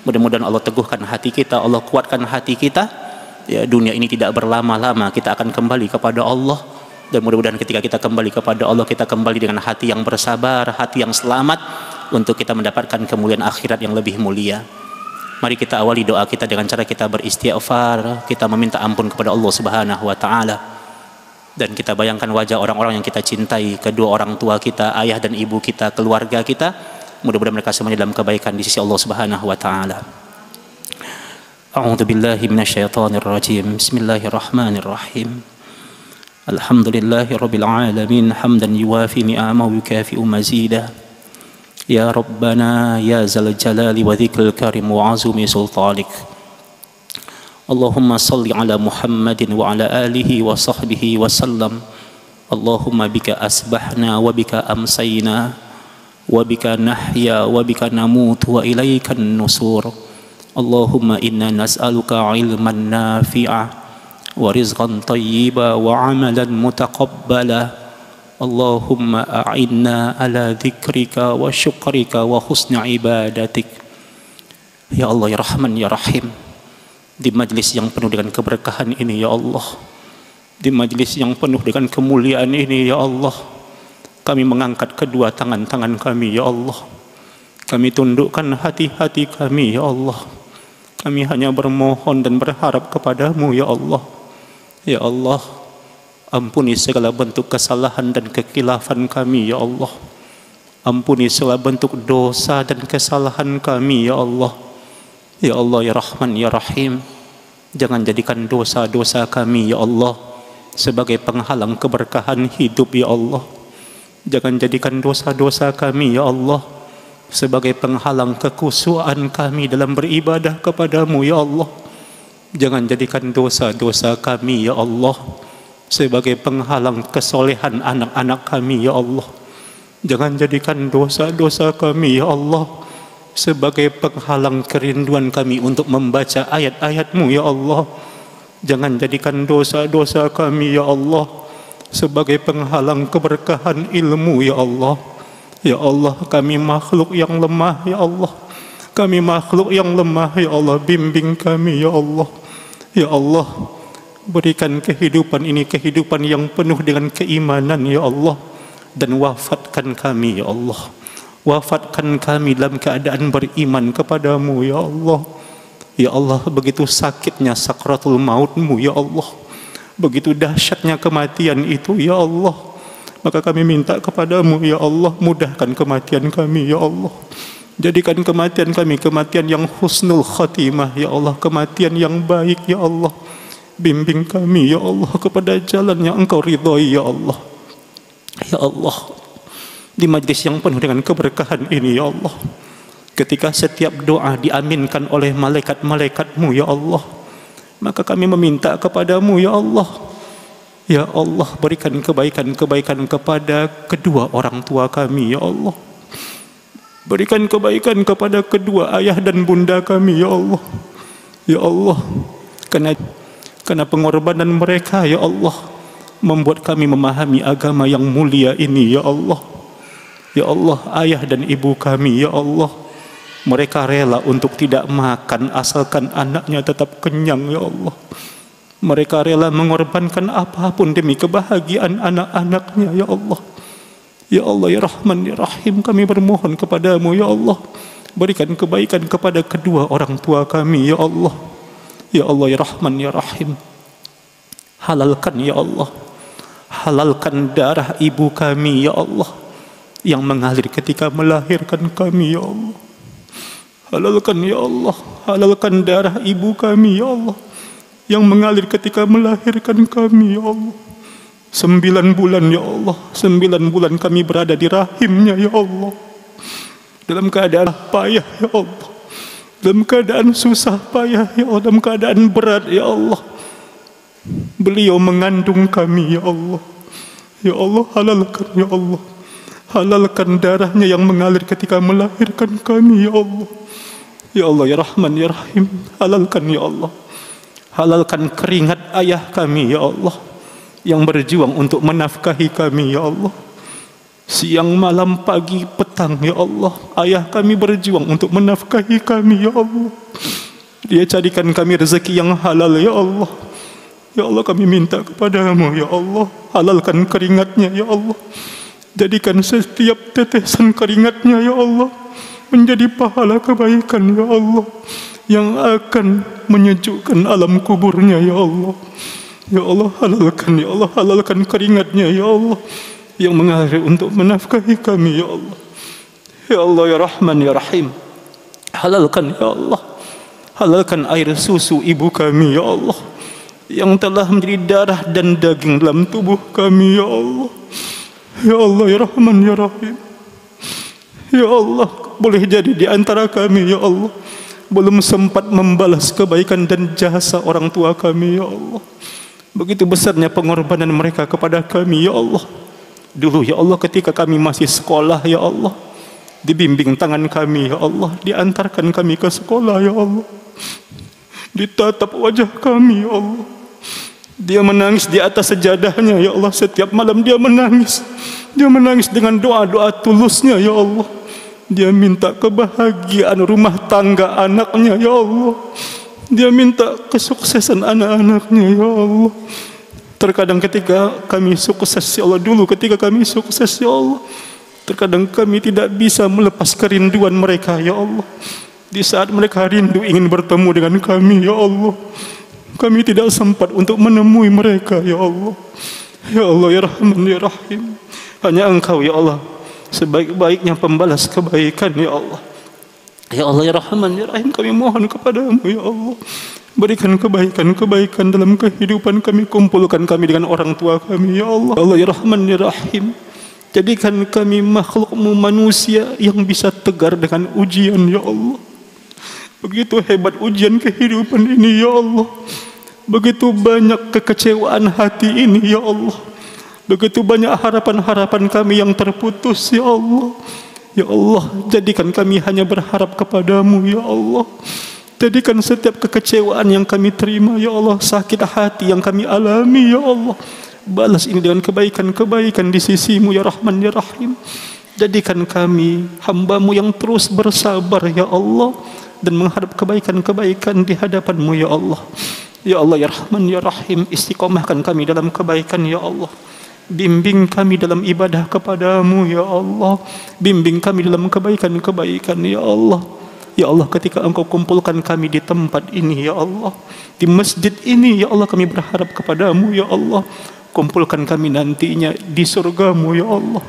Mudah-mudahan Allah teguhkan hati kita, Allah kuatkan hati kita, ya. Dunia ini tidak berlama-lama, kita akan kembali kepada Allah. Dan mudah-mudahan ketika kita kembali kepada Allah, kita kembali dengan hati yang bersabar, hati yang selamat, untuk kita mendapatkan kemuliaan akhirat yang lebih mulia. Mari kita awali doa kita dengan cara kita beristighfar, kita meminta ampun kepada Allah Subhanahu wa taala. Dan kita bayangkan wajah orang-orang yang kita cintai, kedua orang tua kita, ayah dan ibu kita, keluarga kita. Mudah-mudahan mereka semuanya dalam kebaikan di sisi Allah Subhanahu wa taala. A'udzu billahi minasyaitonir rajim. Bismillahirrahmanirrahim. Alhamdulillahi rabbil alamin, hamdan yuwafi ni'amahu wa yukafi'u mazidah. Ya Rabbana ya zal jalali wa dzikril karim wa azumi sultanik. Allahumma salli ala Muhammadin wa ala alihi wa sahbihi wa sallam. Allahumma bika asbahna wa bika amsayna wa bika nahya wa bika namut wa ilaikan nusur. Allahumma inna nas'aluka ilman nafi'a wa rizqan tayyiba wa amalan mutaqabbala. Allahumma a'inna ala dzikrika wa syukrika wa husni ibadatik. Ya Allah, ya Rahman, ya Rahim, di majlis yang penuh dengan keberkahan ini, ya Allah, di majlis yang penuh dengan kemuliaan ini, ya Allah, kami mengangkat kedua tangan-tangan kami, ya Allah. Kami tundukkan hati-hati kami, ya Allah. Kami hanya bermohon dan berharap kepadamu, ya Allah. Ya Allah, ampuni segala bentuk kesalahan dan kekhilafan kami, ya Allah. Ampuni segala bentuk dosa dan kesalahan kami, ya Allah. Ya Allah, ya Rahman, ya Rahim, jangan jadikan dosa-dosa kami, ya Allah, sebagai penghalang keberkahan hidup, ya Allah. Jangan jadikan dosa-dosa kami, ya Allah, sebagai penghalang kekhusyuan kami dalam beribadah kepadamu ya Allah. Jangan jadikan dosa-dosa kami ya Allah sebagai penghalang kesolehan anak-anak kami ya Allah. Jangan jadikan dosa-dosa kami ya Allah sebagai penghalang kerinduan kami untuk membaca ayat-ayat-Mu ya Allah. Jangan jadikan dosa-dosa kami ya Allah sebagai penghalang keberkahan ilmu ya Allah. Ya Allah, kami makhluk yang lemah ya Allah. Kami makhluk yang lemah ya Allah. Bimbing kami ya Allah. Ya Allah, berikan kehidupan ini kehidupan yang penuh dengan keimanan ya Allah. Dan wafatkan kami ya Allah. Wafatkan kami dalam keadaan beriman kepadamu ya Allah. Ya Allah, begitu sakitnya sakratul maut-Mu ya Allah. Begitu dahsyatnya kematian itu ya Allah. Maka kami minta kepadamu ya Allah, mudahkan kematian kami ya Allah. Jadikan kematian kami kematian yang husnul khatimah ya Allah, kematian yang baik ya Allah. Bimbing kami ya Allah kepada jalan yang Engkau ridhai ya Allah. Ya Allah, di majlis yang penuh dengan keberkahan ini ya Allah, ketika setiap doa diaminkan oleh malaikat-malaikat-Mu ya Allah, maka kami meminta kepadamu ya Allah. Ya Allah, berikan kebaikan-kebaikan kepada kedua orang tua kami ya Allah. Berikan kebaikan kepada kedua ayah dan bunda kami ya Allah. Ya Allah, karena pengorbanan mereka ya Allah membuat kami memahami agama yang mulia ini ya Allah. Ya Allah, ayah dan ibu kami ya Allah, mereka rela untuk tidak makan asalkan anaknya tetap kenyang ya Allah. Mereka rela mengorbankan apapun demi kebahagiaan anak-anaknya ya Allah. Ya Allah ya Rahman ya Rahim, kami bermohon kepadamu ya Allah, berikan kebaikan kepada kedua orang tua kami ya Allah. Ya Allah ya Rahman ya Rahim, halalkan ya Allah, halalkan darah ibu kami ya Allah yang mengalir ketika melahirkan kami ya Allah. Halalkan ya Allah, halalkan darah ibu kami ya Allah yang mengalir ketika melahirkan kami ya Allah. 9 bulan ya Allah, 9 bulan kami berada di rahimnya ya Allah, dalam keadaan payah ya Allah, dalam keadaan susah payah ya Allah, dalam keadaan berat ya Allah. Beliau mengandung kami ya Allah. Ya Allah, halalkan ya Allah, halalkan darahnya yang mengalir ketika melahirkan kami ya Allah. Ya Allah ya Rahman ya Rahim, halalkan ya Allah, halalkan keringat ayah kami ya Allah yang berjuang untuk menafkahi kami ya Allah. Siang malam pagi petang ya Allah, ayah kami berjuang untuk menafkahi kami ya Allah. Dia jadikan kami rezeki yang halal ya Allah. Ya Allah, kami minta kepadamu ya Allah, halalkan keringatnya ya Allah. Jadikan setiap tetesan keringatnya ya Allah menjadi pahala kebaikan ya Allah, yang akan menyejukkan alam kuburnya ya Allah. Ya Allah, halalkan ya Allah, halalkan keringatnya ya Allah yang mengalir untuk menafkahi kami ya Allah. Ya Allah ya Rahman ya Rahim, halalkan ya Allah, halalkan air susu ibu kami ya Allah yang telah menjadi darah dan daging dalam tubuh kami ya Allah. Ya Allah ya Rahman ya Rahim, ya Allah, boleh jadi di antara kami ya Allah belum sempat membalas kebaikan dan jasa orang tua kami ya Allah. Begitu besarnya pengorbanan mereka kepada kami ya Allah. Dulu ya Allah ketika kami masih sekolah ya Allah, dibimbing tangan kami ya Allah, diantarkan kami ke sekolah ya Allah, ditatap wajah kami ya Allah. Dia menangis di atas sejadahnya ya Allah, setiap malam dia menangis. Dia menangis dengan doa-doa tulusnya ya Allah. Dia minta kebahagiaan rumah tangga anaknya ya Allah. Dia minta kesuksesan anak-anaknya ya Allah. Terkadang ketika kami sukses ya Allah, dulu ketika kami sukses ya Allah, terkadang kami tidak bisa melepas kerinduan mereka ya Allah. Di saat mereka rindu ingin bertemu dengan kami ya Allah, kami tidak sempat untuk menemui mereka ya Allah. Ya Allah ya Rahman ya Rahim, hanya Engkau ya Allah sebaik-baiknya pembalas kebaikan ya Allah. Ya Allah ya Rahman ya Rahim, kami mohon kepadamu ya Allah, berikan kebaikan-kebaikan dalam kehidupan kami, kumpulkan kami dengan orang tua kami ya Allah. Ya Allah ya Rahman ya Rahim, Jadikan kami makhluk-Mu manusia yang bisa tegar dengan ujian, ya Allah. Begitu hebat ujian kehidupan ini, ya Allah. Begitu banyak kekecewaan hati ini, ya Allah. Begitu banyak harapan-harapan kami yang terputus, ya Allah. Ya Allah, jadikan kami hanya berharap kepadamu, ya Allah. Jadikan setiap kekecewaan yang kami terima, ya Allah, sakit hati yang kami alami, ya Allah, balas ini dengan kebaikan-kebaikan di sisi-Mu, ya Rahman, ya Rahim. Jadikan kami hamba-Mu yang terus bersabar, ya Allah, dan mengharap kebaikan-kebaikan di hadapan-Mu, ya Allah. Ya Allah, ya Rahman, ya Rahim, istiqomahkan kami dalam kebaikan, ya Allah. Bimbing kami dalam ibadah kepadamu, ya Allah. Bimbing kami dalam kebaikan-kebaikan, ya Allah. Ya Allah, ketika Engkau kumpulkan kami di tempat ini, ya Allah, di masjid ini, ya Allah, kami berharap kepadamu, ya Allah. Kumpulkan kami nantinya di surgamu, ya Allah.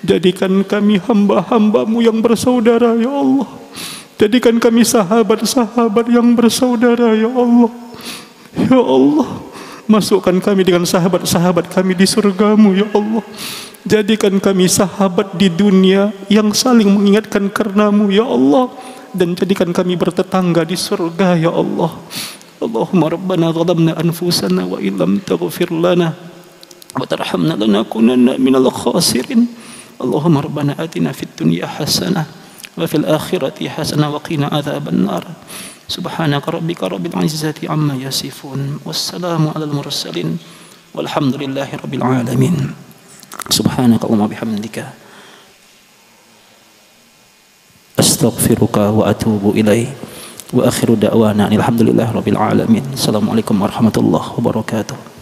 Jadikan kami hamba-hamba-Mu yang bersaudara, ya Allah. Jadikan kami sahabat-sahabat yang bersaudara, ya Allah. Ya Allah, masukkan kami dengan sahabat-sahabat kami di surgamu, ya Allah. Jadikan kami sahabat di dunia yang saling mengingatkan karenamu, ya Allah. Dan jadikan kami bertetangga di surga, ya Allah. Allahumma rabbana zalamna anfusana wa illam taghfir lana wa tarhamna lanakunanna minal khasirin. Allahumma rabbana atina fid dunya hasanah wa fil akhirati hasanah wa qina adzaban nar. Subhanaka rabbika rabbil izzati amma yasifun, wassalamu alal mursalin, walhamdulillahi rabbil alamin. Subhanaka Allahumma bihamdika, astaghfiruka wa atubu ilaik, wa akhiru da'wana alhamdulillahi rabbil alamin. Assalamualaikum warahmatullahi wabarakatuh.